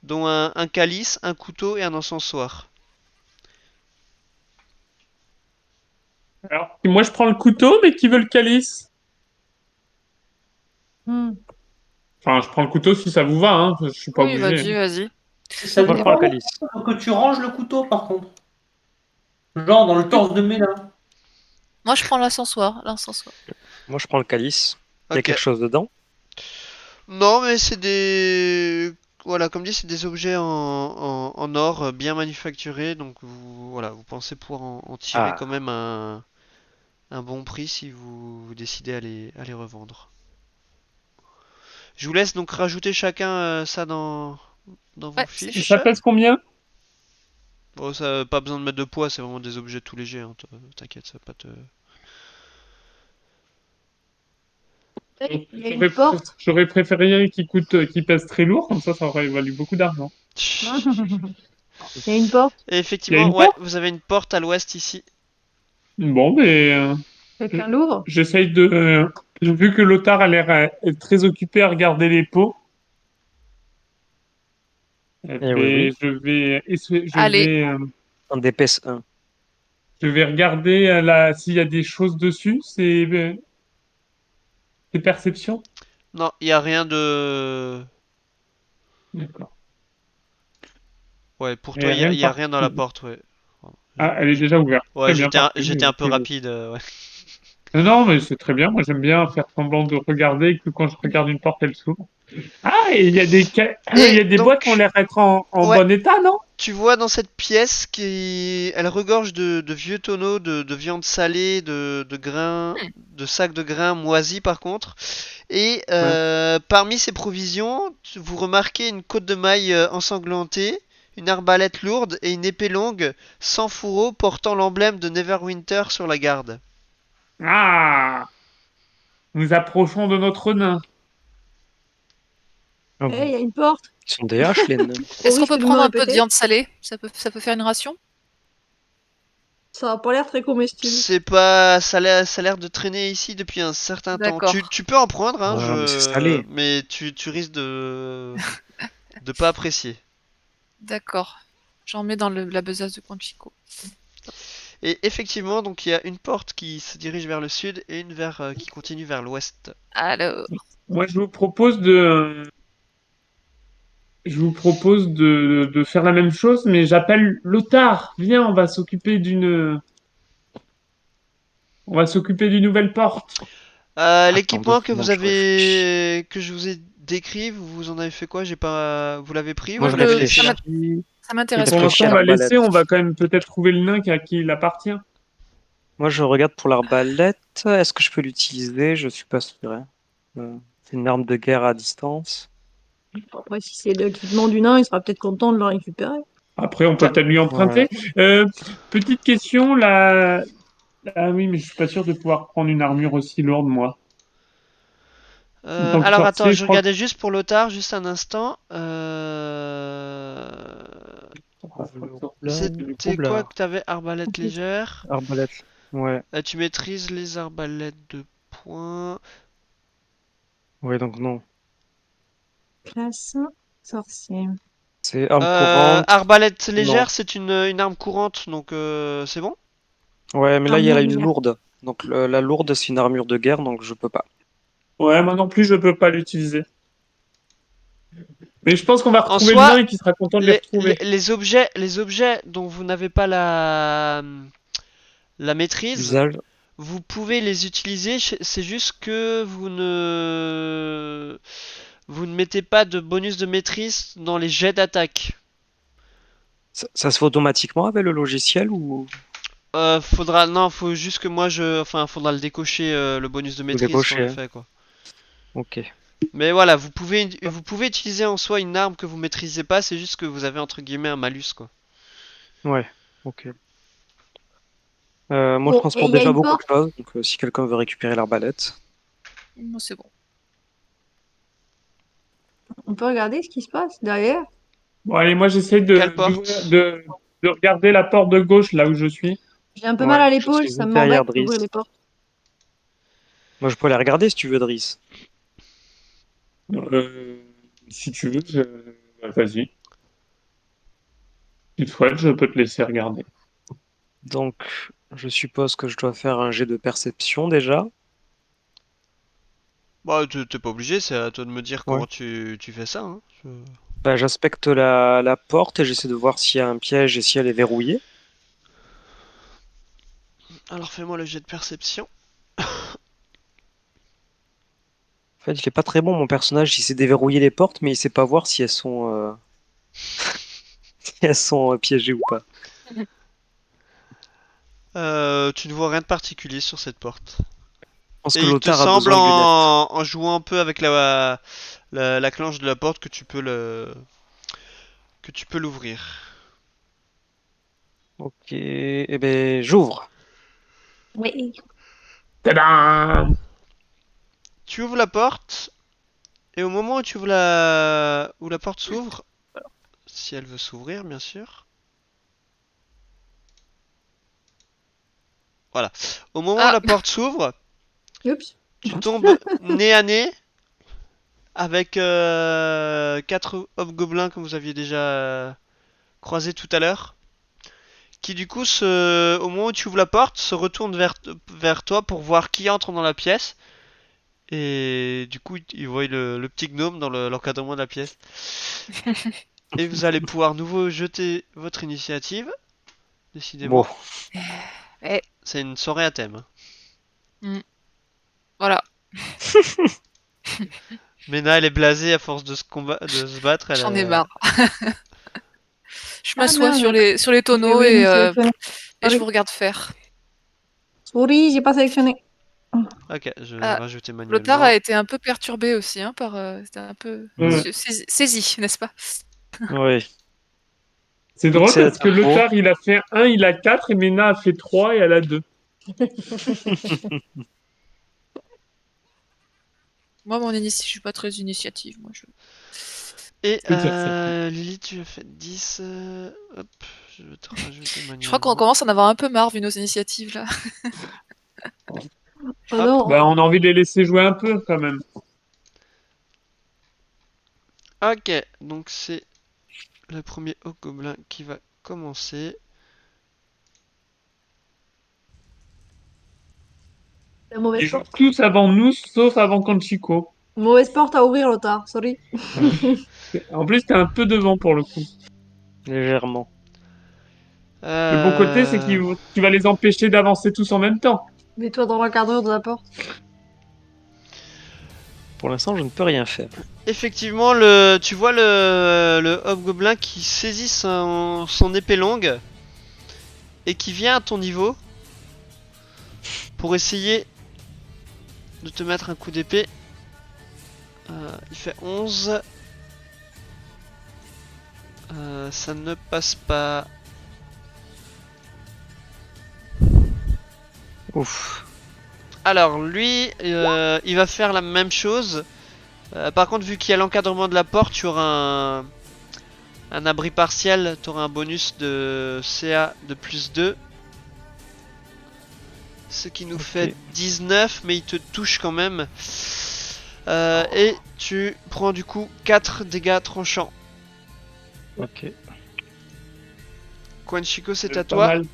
dont un calice, un couteau et un encensoir. Alors, moi je prends le couteau, mais qui veut le calice? Hmm. Enfin, je prends le couteau si ça vous va, hein. Je suis pas Oui, obligé. vas-y, vas-y. Ça Moi, je dépend prends le calice. que tu ranges le couteau, par contre. Genre dans le torse de Mélin. Moi, je prends l'ascensoir. L'ascensoir. Moi, je prends le calice. Il y a Ok. quelque chose dedans? Non, mais c'est des... Voilà, comme dit, c'est des objets en or bien manufacturés, donc voilà, vous pensez pouvoir en tirer Ah, quand même un bon prix si vous décidez à les revendre. Je vous laisse donc rajouter chacun ça dans vos Ouais, c'est Et fiches. ça fait. pèse combien? Bon, ça, pas besoin de mettre de poids, c'est vraiment des objets tout légers, hein, t'inquiète, ça va pas te... Il y a une porte. J'aurais préféré qu'il pèse très lourd, comme ça aurait valu beaucoup d'argent. Il y a une porte. Et Il y a une effectivement, ouais, porte? vous avez une porte à l'ouest ici. Bon, mais Quelqu'un l'ouvre. j'essaye de. Vu que Lothar a l'air être très occupé à regarder les pots, eh eh oui, ben, oui. Allez, Un DPS 1. je vais regarder s'il y a des choses dessus. C'est perception. Non, il y a rien de... D'accord. Ouais, pour Il n'y toi, a rien de y a rien dans la particulier. porte, ouais. Ah, elle est déjà ouverte. Ouais, Très bien, parfait. j'étais un peu C'est bon. rapide, ouais. Non, non, mais c'est très bien. Moi, j'aime bien faire semblant de regarder et que quand je regarde une porte, elle s'ouvre. Ah, et il y Et a des boîtes qui ont donc, l'air d'être en ouais, bon état, non? tu vois dans cette pièce elle regorge de vieux tonneaux de viande salée, de grains, de sacs de grains moisis par contre. Et Ouais. parmi ces provisions, vous remarquez une côte de mailles ensanglantée, une arbalète lourde et une épée longue sans fourreau portant l'emblème de Neverwinter sur la garde. Ah, nous approchons de notre nain. Ah, Eh, il y a une porte. ils sont des haches, les nains. est-ce qu'on Risque peut de me prendre un peu de répéter. viande salée? Ça peut faire une ration? Ça a pas l'air très comestible. C'est pas, ça a l'air de traîner ici depuis un certain temps. D'accord, Tu peux en prendre, hein, Ah, mais c'est salé. mais tu risques de pas apprécier. d'accord. J'en mets dans la besace de Conchico. Et effectivement, donc il y a une porte qui se dirige vers le sud et une qui continue vers l'ouest. Alors, Moi, je vous propose de faire la même chose, mais j'appelle Lothar. Viens, on va s'occuper d'une nouvelle porte. Attends deux L'équipement secondes, je réfléchis. que je vous ai décrit, vous en avez fait quoi? J'ai pas, vous l'avez pris ou moi Moi, vous je l'avez laissé là? réfléchis. ça Et m'intéresse pour pas. Réfléchis l'instant, à on va laisser, l'arbalète. on va quand même peut-être trouver le nain à qui il appartient. Moi, je regarde pour l'arbalète. Est-ce que je peux l'utiliser? Je suis pas sûr, hein. C'est une arme de guerre à distance. Après, si c'est l'équipement du nain, il sera peut-être content de le récupérer. Après, on peut peut-être lui Ouais. emprunter. Petite question, ah oui, mais je suis pas sûr de pouvoir prendre une armure aussi lourde, moi. En tant que Alors attends, sorcier, je je crois que... regardais juste pour Lothar, juste un instant. Le C'était quoi roublard. que t'avais? Arbalète légère. Arbalète. Ouais. Tu maîtrises les arbalètes de poing. Ouais, donc non. Classe sorcier. C'est arme courante. Arbalète Non. légère, c'est une arme courante, donc c'est bon? Ouais, mais là, il y a Armure là une légère. lourde. Donc la lourde, c'est une armure de guerre, donc je peux pas. Ouais, moi non plus, je peux pas l'utiliser. Mais je pense qu'on va En retrouver le soi, nain et qu'il sera content de les retrouver. les objets dont vous n'avez pas la maîtrise, Usage. vous pouvez les utiliser, c'est juste que vous ne mettez pas de bonus de maîtrise dans les jets d'attaque. Ça se fait automatiquement avec le logiciel ou Non, faut juste que enfin, faudra le décocher le bonus de maîtrise sur décocher, le hein. fait quoi. Ok. Mais voilà, vous pouvez utiliser en soi une arme que vous maîtrisez pas, c'est juste que vous avez entre guillemets un malus quoi. Ouais, ok. Moi, je Bon, et transporte il y a déjà une beaucoup de porte. choses, donc si quelqu'un veut récupérer l'arbalète. Moi, c'est bon. On peut regarder ce qui se passe derrière. Bon, allez, moi j'essaie Quelle d'ouvrir- porte? de regarder la porte de gauche, là où je suis. J'ai un peu mal Ouais, à je l'épaule, suis ça juste m'embête derrière d'ouvrir Driss. les portes. Moi, je peux aller regarder si tu veux, Driss. Euh, Si tu veux, vas-y. Si tu souhaites, je peux te laisser regarder. Donc, je suppose que je dois faire un jet de perception déjà. Bah, t'es pas obligé, c'est à toi de me dire Ouais. comment tu fais ça, hein. Bah, j'inspecte la porte et j'essaie de voir s'il y a un piège et si elle est verrouillée. Alors fais-moi le jet de perception. En fait, il est pas très bon, mon personnage. Il sait déverrouiller les portes, mais il sait pas voir si elles sont, si elles sont piégées ou pas. Tu ne vois rien de particulier sur cette porte. Je pense que Et il te l'auteur a semble besoin de lunettes. en jouant un peu avec la clenche de la porte que tu peux l'ouvrir. Ok, eh ben, j'ouvre. Oui. Tadam! Tu ouvres la porte et au moment où tu ouvres où la porte s'ouvre, si elle veut s'ouvrir bien sûr. Voilà. Au moment où Ah, la porte s'ouvre, Oups. tu tombes nez à nez avec 4 hobgoblins que vous aviez déjà croisés tout à l'heure. Qui du coup, au moment où tu ouvres la porte, se retourne vers toi pour voir qui entre dans la pièce. Et du coup, il voit le petit gnome dans l'encadrement de la pièce. Et vous allez pouvoir nouveau jeter votre initiative. Bon, Décidément, eh, c'est une soirée à thème. voilà. Mena, elle est blasée à force de se battre. J'en ai marre. Je Ah m'assois merde. sur les J'ai tonneaux oublié de me sélectionner. et je Sorry. vous regarde faire. Souris, j'ai pas sélectionné. Ok, je vais Ah, rajouter Lothar manuellement. a été un peu perturbé aussi, hein, c'était un peu Mm. saisi, n'est-ce pas? oui. C'est Donc drôle c'est la parce que tempo. Lothar, il a fait 1, il a 4, et Mena a fait 3 et elle a 2. Moi, je suis pas très initiative. Moi, Et Je peux dire ça. Lily, tu as fait 10. Hop, je vais te rajouter Je crois qu'on manuellement. commence à en avoir un peu marre vu nos initiatives là. Oh Hop. non. Bah, on a envie de les laisser jouer un peu, quand même. Ok, donc c'est le premier hobgoblin qui va commencer. La mauvaise Ils jouent porte. tous avant nous, sauf avant Kanchiko. Mauvaise porte à ouvrir, Lothar. Sorry. Ouais. En plus, t'es un peu devant pour le coup. Légèrement. Le bon côté, c'est que Euh, tu vas les empêcher d'avancer tous en même temps. Mets-toi dans l'encadreur de la porte. Pour l'instant, je ne peux rien faire. Effectivement, tu vois le hobgoblin qui saisit son épée longue et qui vient à ton niveau pour essayer de te mettre un coup d'épée. Il fait 11. Ça ne passe pas. Ouf. Alors lui, il va faire la même chose. Par contre, vu qu'il y a l'encadrement de la porte, tu auras un abri partiel. Tu auras un bonus de CA de plus 2. Ce qui nous fait 19, mais il te touche quand même. Et tu prends du coup 4 dégâts tranchants. Ok. Quanchico, c'est C'est à pas toi. mal.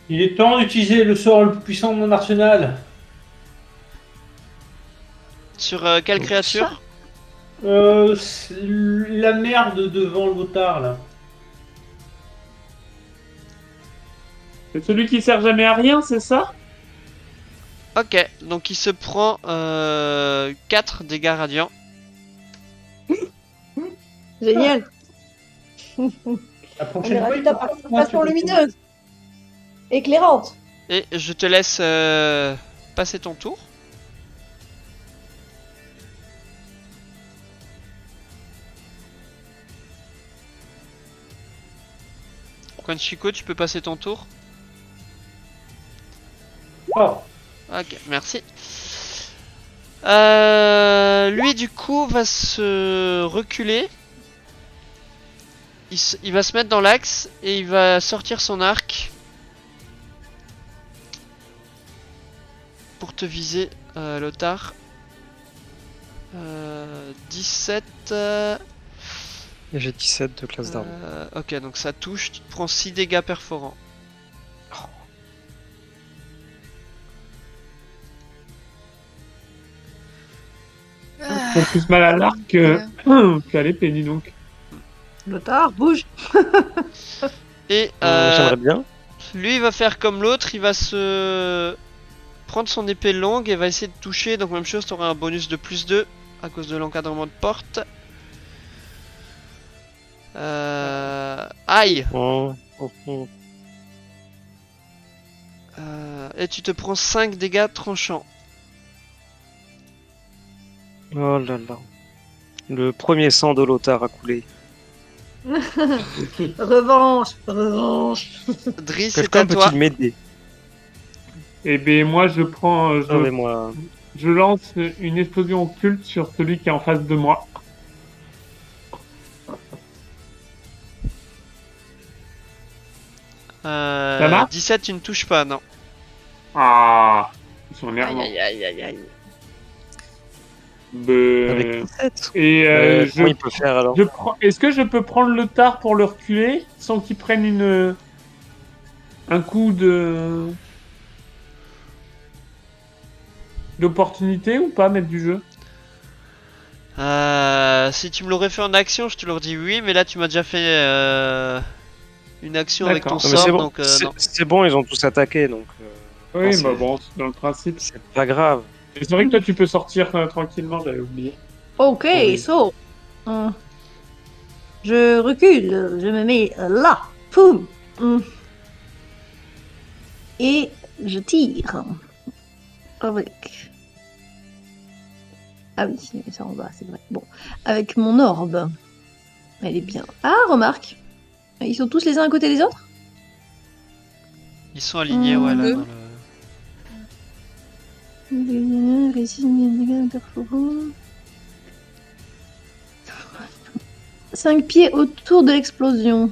Il est temps d'utiliser le sort le plus puissant de mon arsenal. Sur quelle créature? C'est la merde devant Lothar là. C'est celui qui sert jamais à rien, c'est ça? Ok, donc il se prend 4 dégâts radiants. Génial. La On prochaine est fois, ravis il de ta faut pas participation que moi, lumineuse. Éclairante. Et je te laisse passer ton tour. Quanchico, tu peux passer ton tour. Oh, Ok, merci. Lui, du coup, va se reculer. Il va se mettre dans l'axe et il va sortir son arc pour te viser, Lothar. 17. J'ai 17 de classe d'arme. Ok, donc ça touche. Tu te prends 6 dégâts perforants. Ils font plus mal à l'arc qu'à l'épée, dis donc. Lothar, bouge. Et J'aimerais bien. lui, il va faire comme l'autre. Il va se prendre son épée longue et va essayer de toucher. Donc, même chose, tu auras un bonus de plus 2 à cause de l'encadrement de porte. Aïe! Oh, oh, oh. Et tu te prends 5 dégâts tranchants. Oh là là. Le premier sang de Lothar a coulé. Revanche, revanche. Driss, c'est Quelqu'un à toi. peut-il m'aider? Et ben moi je prends, Sauvez-moi. je lance une explosion occulte sur celui qui est en face de moi. Ça marche 17, tu ne touches pas, non. Ah, ils sont Aïe, énervants. aïe, aïe, aïe, aïe. Ben, Avec 17. et Comment il peut faire alors? je prends. Est-ce que je peux prendre le tard pour le reculer sans qu'il prenne un coup d'opportunité ou pas, maître du jeu? Si tu me l'aurais fait en action, je te l'aurais dit oui, mais là tu m'as déjà fait une action avec ton D'accord. Non, mais sort, c'est bon. donc non. C'est bon, ils ont tous attaqué, donc Oui, c'est- bah bon, c'est dans le principe. c'est pas grave. Et c'est vrai que toi tu peux sortir tranquillement, j'avais oublié. Ok, Oui. so. Je recule, je me mets là. Poum. Et je tire. Avec. Ah oui, ça en bas, c'est vrai. Bon, avec mon orbe. Elle est bien. Ah, remarque. Ils sont tous les uns à côté des autres? Ils sont alignés, ouais, là, Deux. dans le... 5 pieds autour de l'explosion.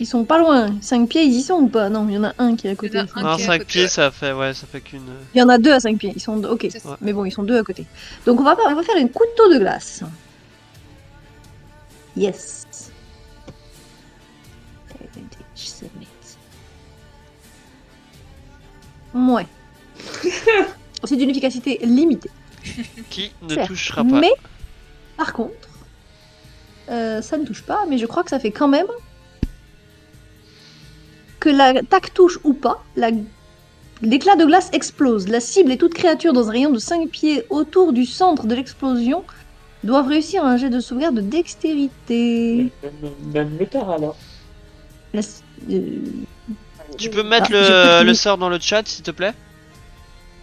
Ils sont pas loin. 5 pieds, ils y sont ou pas? Non, il y en a un qui est à côté. Il y en a un Non, qui est à 5 côté, pieds, ouais. ça fait qu'une... Il y en a 2 à 5 pieds. Ils sont ok. C'est ça. Mais bon, ils sont 2 à côté. Donc on va faire une couteau de glace. Yes. Ouais. C'est d'une efficacité limitée. Qui ne Certes. touchera pas. Mais, par contre, ça ne touche pas, mais je crois que ça fait quand même que l'attaque touche ou pas, l'éclat de glace explose. La cible et toute créature dans un rayon de 5 pieds autour du centre de l'explosion doivent réussir un jet de sauvegarde de dextérité. Même le tard alors. Tu peux mettre j'ai peut-être le sort dans le chat, s'il te plaît?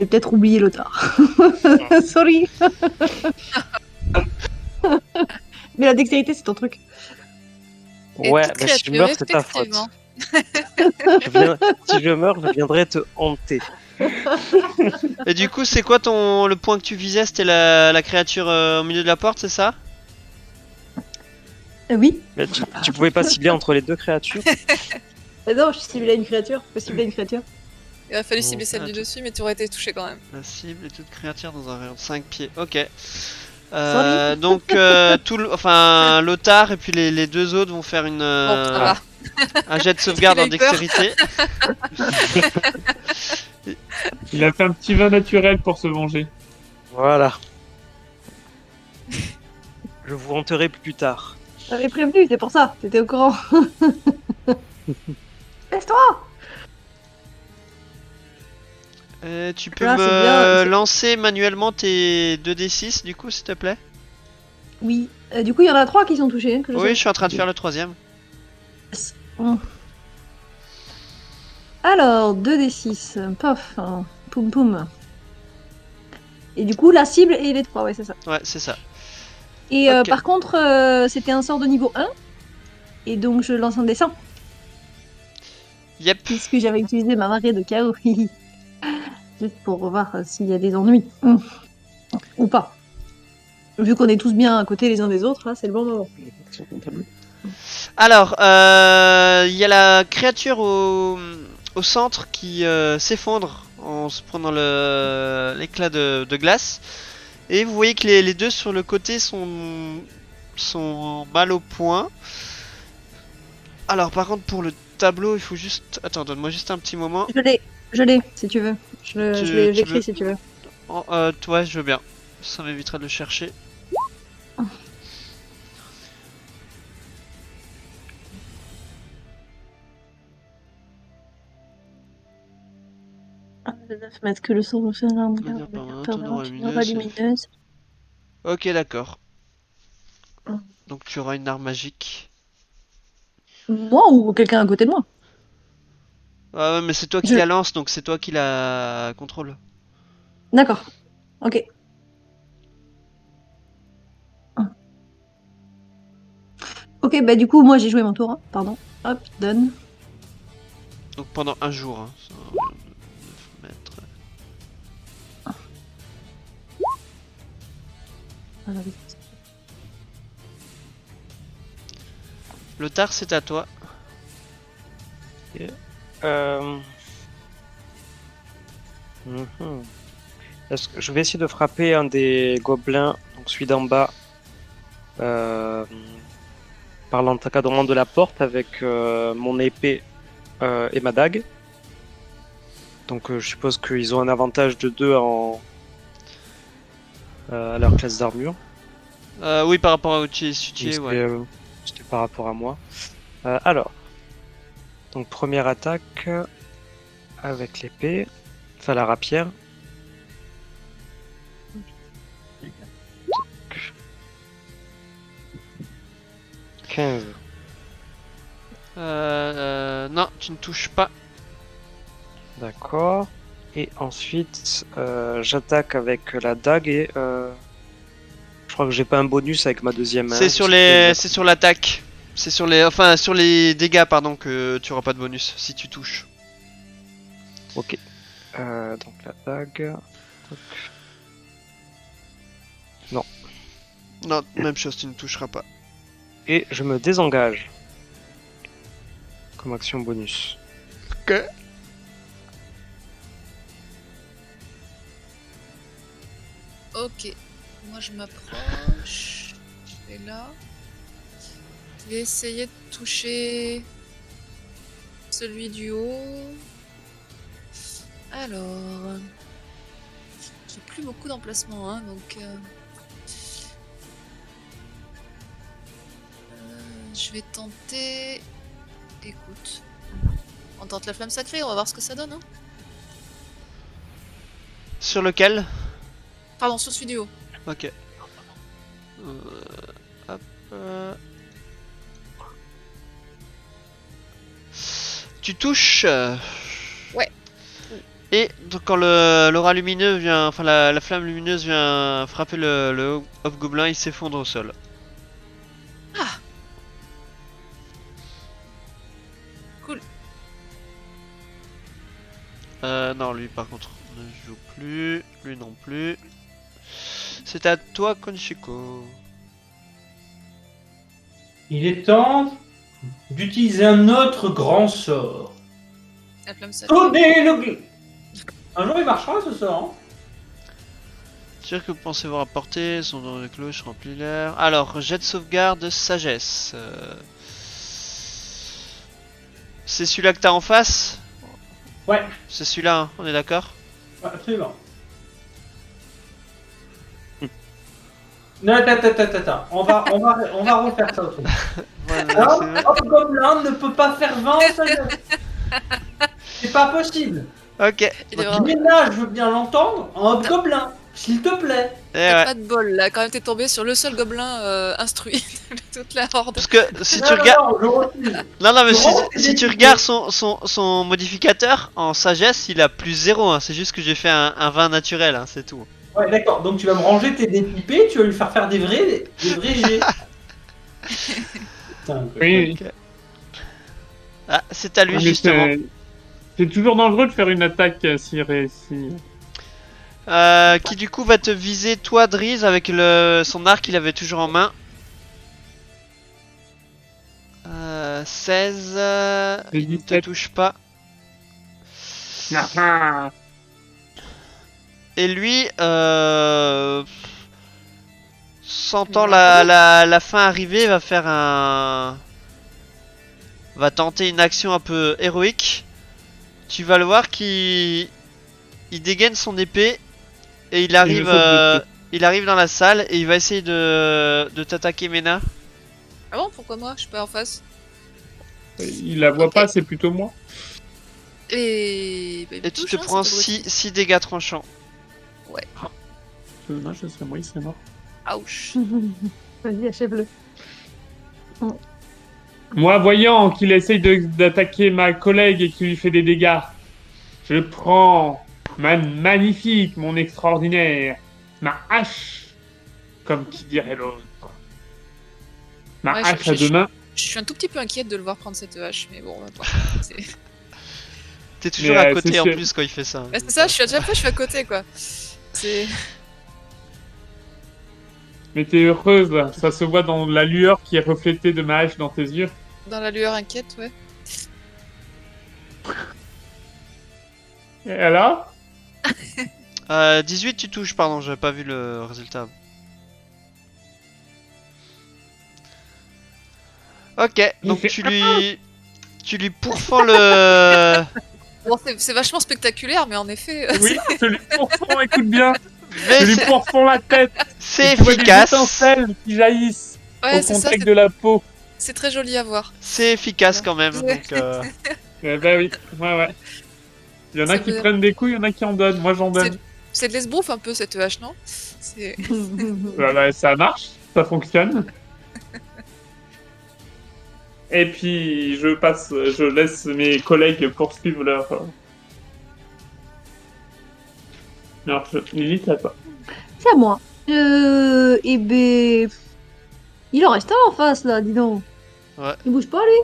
J'ai peut-être oublié le tard. Sorry. Mais la dextérité, c'est ton truc. Et Ouais, toute bah, si je créature, meurs, c'est ta faute. effectivement. Si je meurs, je viendrai te hanter. Et du coup, c'est quoi le point que tu visais? C'était la créature au milieu de la porte, c'est ça? Oui. Mais tu pouvais pas cibler entre les deux créatures? Non, je ciblais une créature. Je peux cibler une créature. Il aurait fallu cibler celle Ah, du tu- dessus, mais tu aurais été touché quand même. La cible est toute créature dans un rayon de 5 pieds. Ok. Sorry. Donc, Lothar et puis les deux autres vont faire Bon, ça va. un jet de sauvegarde Il a en eu peur. dextérité. Il a fait un petit vin naturel pour se venger. Voilà. Je vous hanterai plus tard. J'avais prévenu, c'est pour ça. T'étais au courant. Laisse-toi. Tu peux Là, c'est me bien, c'est- lancer manuellement tes 2d6 du coup, s'il te plaît? Oui. Du coup, il y en a 3 qui sont touchés, hein, que je Oui, je sais. suis en train de faire le troisième. Bon. Alors, 2d6. Pof. Poum poum. Et du coup, la cible et les 3, ouais, c'est ça. Ouais, c'est ça. Et Ok. par contre, c'était un sort de niveau 1. Et donc, je lance un dessin. Yep. Puisque j'avais utilisé ma marée de chaos. Juste pour voir s'il y a des ennuis. Ou pas. Vu qu'on est tous bien à côté les uns des autres, là, c'est le bon moment. Alors, il y a la créature au centre qui s'effondre en se prenant l'éclat de glace. Et vous voyez que les deux sur le côté sont mal au point. Alors, par contre, pour le tableau, il faut juste. Attends, donne-moi juste un petit moment. Je l'ai, si tu veux. Je Tu l'écris veux- si tu veux. Oh, toi, je veux bien. Ça m'évitera de le chercher. De 9 mètres que le son vous fait un Manière permanente, permanente, aura une aura lumineuse. Ok, d'accord. Mm. Donc, tu auras une arme magique. Moi ou quelqu'un à côté de moi? Ah ouais, mais c'est toi qui Je- la lance, donc c'est toi qui la contrôle. D'accord. Ok. Ok, bah du coup, moi j'ai joué mon tour. Hein. Pardon. Hop, done. Donc pendant un jour. Hein. Ça, 9 mètres. Alors, Le tard, c'est à toi. Mhm. Je vais essayer de frapper un des gobelins, donc celui d'en bas, par l'encadrement de la porte avec mon épée et ma dague. Donc je suppose qu'ils ont un avantage de 2 à leur classe d'armure. Oui, par rapport à Uchi et Mais Suchi, C'était ouais. c'était par rapport à moi. Alors, donc première attaque avec l'épée, enfin la rapière. 15. Non, tu ne touches pas. D'accord. Et ensuite, j'attaque avec la dague et je crois que j'ai pas un bonus avec ma deuxième main. C'est sur c'est sur l'attaque. C'est sur sur les dégâts, pardon, que tu auras pas de bonus si tu touches. Ok. Donc la dague. Toc. Non, même chose, tu ne toucheras pas. Et je me désengage. Comme action bonus. Ok. Ok, moi je m'approche. Je vais là. Je vais essayer de toucher celui du haut. Alors, j'ai plus beaucoup d'emplacements, hein, donc je vais tenter. Écoute, on tente la flamme sacrée, on va voir ce que ça donne. Hein. Sur lequel? Pardon, sur celui du haut. Ok. Hop. Tu touches. Ouais. Et donc quand l'aura lumineux vient, enfin la flamme lumineuse vient frapper le hobgoblin, il s'effondre au sol. Ah. Cool. Non, lui par contre ne joue plus, lui non plus. C'est à toi, Konchiko. Il est temps d'utiliser un autre grand sort. La flamme sacrée. Tonner le gl- Un jour il marchera ce sort. Hein. Dire que vous pensez avoir apporté, son dans les cloches remplit l'air. Alors, jet de sauvegarde, sagesse. C'est celui-là que t'as en face? Ouais, C'est celui-là, hein, on est d'accord? ouais, absolument. Non, attends. On va refaire ça aussi. Voilà, Un hobgoblin ne peut pas faire 20 sagesse. C'est pas possible. Ok. Il est Du vraiment... ménage, je veux bien l'entendre, en hobgoblin, s'il te plaît. Eh T'as ouais. pas de bol là, quand même t'es tombé sur le seul gobelin instruit de toute la horde. Parce que si tu Non, non, regardes. non, je refuse. Non, non, mais Tu si, rentres tes si tu députés. regardes son modificateur en sagesse, il a plus 0. Hein. C'est juste que j'ai fait un 20 naturel, hein, c'est tout. Ouais, d'accord, donc tu vas me ranger tes dépipés, tu vas lui faire faire des vrais jets. Putain, quoi. Oui, Ok. Ah, c'est à lui mais justement. c'est toujours dangereux de faire une attaque s'il réussit. Qui du coup va te viser toi, Driz, avec son arc qu'il avait toujours en main. 16. J'ai Il ne te 17. touche pas. Ah, ah. Et lui, sentant Il va la fin arriver, va faire un. Va tenter une action un peu héroïque. Tu vas le voir qu'il dégaine son épée et Et je saute dessus. il arrive dans la salle et il va essayer de t'attaquer, Mena. Ah bon, pourquoi moi? Je suis pas en face. Il la voit Ok. pas, c'est plutôt moi. Et, bah, il me Et tu touche, te hein, prends cet abruti. 6 dégâts tranchants. C'est dommage, ce serait moi, il serait mort. Ouch. Vas-y, achève-le. Moi, voyant qu'il essaye d'attaquer ma collègue et qu'il lui fait des dégâts, je prends ma magnifique, mon extraordinaire, ma hache, comme qui dirait l'autre. Ma Ouais, hache à deux mains. Je suis un tout petit peu inquiète de le voir prendre cette hache, mais bon, on va voir. C'est T'es toujours Mais, à c'est côté en sûr. plus quand il fait ça. bah, c'est ça, je suis à côté quoi. C'est... Mais t'es heureuse, là. Ça se voit dans la lueur qui est reflétée de ma hache dans tes yeux. Dans la lueur inquiète, ouais. Et alors 18 tu touches, pardon, j'avais pas vu le résultat. Ok, donc fait tu lui pourfends le... Bon, c'est vachement spectaculaire, mais en effet, Oui, je lui pourfonds, écoute bien. Mais Je lui pourfonds la tête. c'est Et tu vois des efficace. étincelles qui jaillissent ouais, au c'est ça, contact de la peau. c'est très joli à voir. C'est efficace quand même. Ouais. Donc, Eh ben oui, ouais. Il y en a C'est qui vrai. prennent des coups, il y en a qui en donnent. Moi, j'en donne. C'est de l'esbrouf un peu cette hache, non? C'est... Bah, ça marche, ça fonctionne. Et puis, je laisse mes collègues poursuivre leur jeu. Lilith, à toi. C'est à moi. Eh ben... Il en reste un en face, là, dis donc. Ouais. Il bouge pas, lui.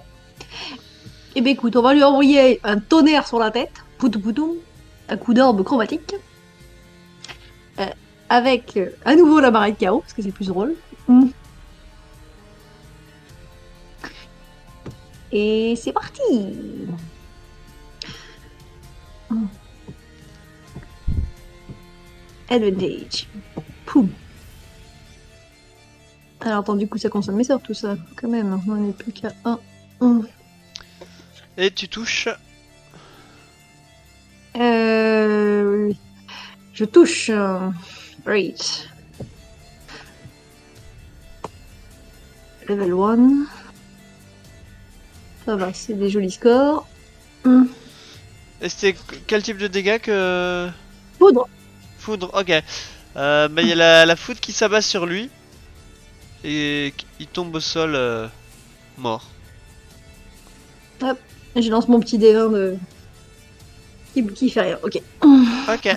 Eh ben, écoute, on va lui envoyer un tonnerre sur la tête. Poutou poutou. Un coup d'orbe chromatique. Avec, à nouveau, la marée de chaos, parce que c'est plus drôle. Et c'est parti. Advantage. Poum. Alors, attends, du coup, ça consomme mes sorts, tout ça. Quand même, on n'est plus qu'à 1. et tu touches. Je touche. Great. Level 1. Ça va, c'est des jolis scores. Et c'était quel type de dégâts que... Poudre. Foudre, ok. Bah il y a la foudre qui s'abat sur lui. Et il tombe au sol mort. Je lance mon petit D20 de... qui fait rien. Ok. Ok.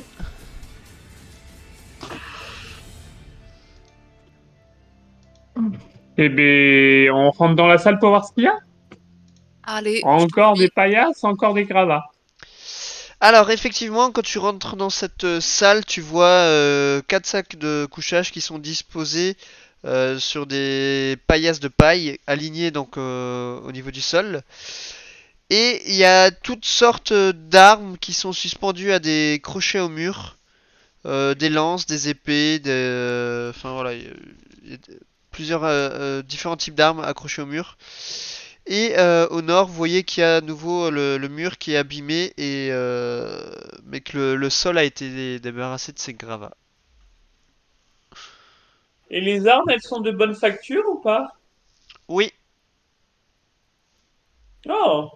Eh ben, on rentre dans la salle pour voir ce qu'il y a. Allez, Encore des paillasses, encore des gravats. Alors effectivement, quand tu rentres dans cette salle, tu vois 4 sacs de couchage qui sont disposés sur des paillasses de paille alignées donc au niveau du sol. Et il y a toutes sortes d'armes qui sont suspendues à des crochets au mur. Des lances, des épées, enfin voilà, il y a plusieurs différents types d'armes accrochées au mur. Et au nord, vous voyez qu'il y a à nouveau le mur qui est abîmé et mais que le sol a été débarrassé de ses gravats. Et les armes, elles sont de bonne facture ou pas? Oui, Oh,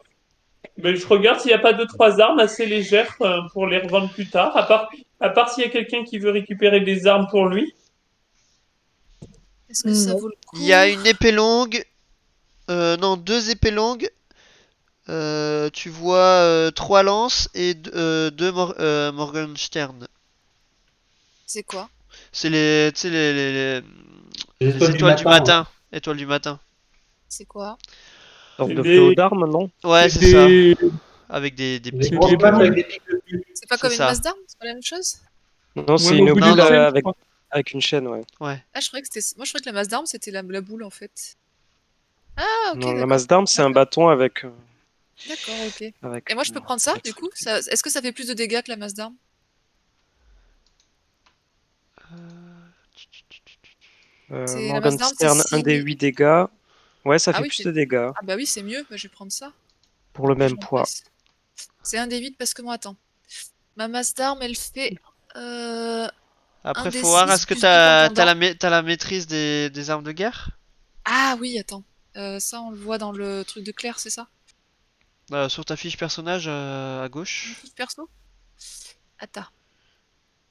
Mais je regarde s'il n'y a pas deux, trois armes assez légères pour les revendre plus tard. À part s'il y a quelqu'un qui veut récupérer des armes pour lui. Est-ce que ça Non. vaut le coup? Il y a une épée longue. Non, deux épées longues. Tu vois trois lances et Morgenstern. C'est quoi? C'est les, tu sais, Les les étoiles étoiles du ouais. matin. Étoiles du matin. C'est quoi? Sorte C'est de des- fléau d'armes, non? Ouais, C'est c'est ça. des... Avec des Des petits C'est grosses des pics. masses boules. avec des pics dessus. C'est pas C'est comme une ça. masse d'armes? C'est pas la même chose? Non, c'est Ouais, une au bout boule d'une chaîne, je avec, crois. avec une chaîne, ouais. Ouais. Ah, je croyais que c'était. Moi, je croyais que la masse d'armes, c'était la boule en fait. Ah, ok, Non, la d'accord. masse d'armes, c'est un bâton avec, D'accord, ok. avec, Et moi, je peux prendre ça, avec du ce coup? truc. Est-ce que ça fait plus de dégâts que la masse d'armes? C'est la masse d'armes, c'est Morgenstern, 1 des 8 dégâts. Ouais, ça Ah fait oui, plus c'est. de dégâts Ah bah oui, c'est mieux, bah, je vais prendre ça. pour le Et je même poids. remplace. C'est un des 8 parce que moi, attends. Ma masse d'armes, elle fait un Après, des faut voir, 6 est-ce que plus 2 pendant. t'as la maîtrise des armes de guerre? Ah oui, attends. Ça, on le voit dans le truc de Claire, c'est ça? Sur ta fiche personnage à Une gauche. fiche perso? Attends.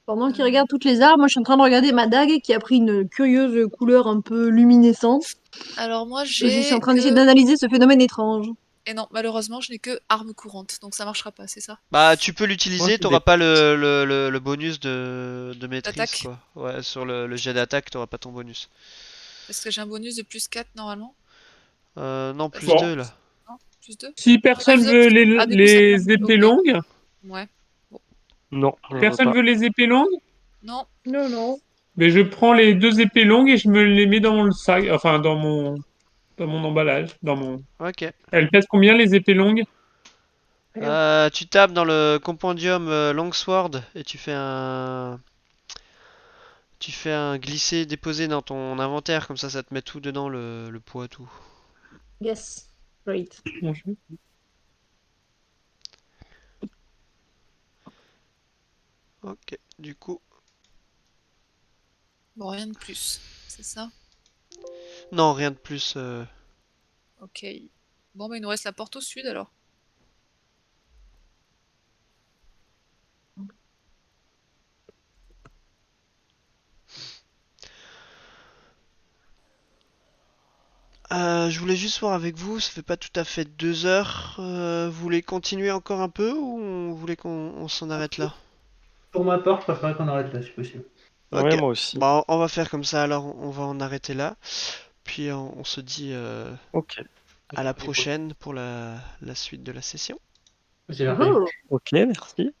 Pendant qu'il regarde toutes les armes, moi je suis en train de regarder ma dague qui a pris une curieuse couleur un peu luminescente. Alors moi, Je suis en j'ai train d'essayer que. d'analyser ce phénomène étrange. Et non, malheureusement, je n'ai que arme courante, donc ça marchera pas, c'est ça? Bah, tu peux Moi, l'utiliser, j'ai t'auras des pas petites. le bonus de maîtrise, D'attaque? quoi. Ouais, sur le jet d'attaque, t'auras pas ton bonus. Parce que j'ai un bonus de plus 4 normalement. Non, Bah, plus si. Bon, 2 là. Non, plus 2. si Ah, personne plus 2 veut Ah, du coup, ça les compte. épées Ok. longues, Ouais. Bon. Non, je veux personne pas. veut les épées longues, Non. Non, non. mais je prends les deux épées longues et je me les mets dans le sac, enfin dans mon emballage, dans mon. Ok. Elles pèsent combien les épées longues? Tu tapes dans le compendium Longsword et tu fais un glisser-déposer dans ton inventaire, comme ça te met tout dedans, le poids, tout. Yes. Great. Bon, Ok, du coup. Bon, rien de plus. C'est ça? Non, rien de plus. Ok. Bon, bah, il nous reste la porte au sud alors. Je voulais juste voir avec vous, ça fait pas tout à fait 2 heures. Vous voulez continuer encore un peu ou vous voulez qu'on s'en arrête là? Pour ma part, je préférerais qu'on arrête là, si possible. Ouais, Ok, moi aussi. bah on va faire comme ça alors, on va en arrêter là. Puis on se dit Ok. à la prochaine pour la suite de la session. C'est parfait. Oh. Ok, merci.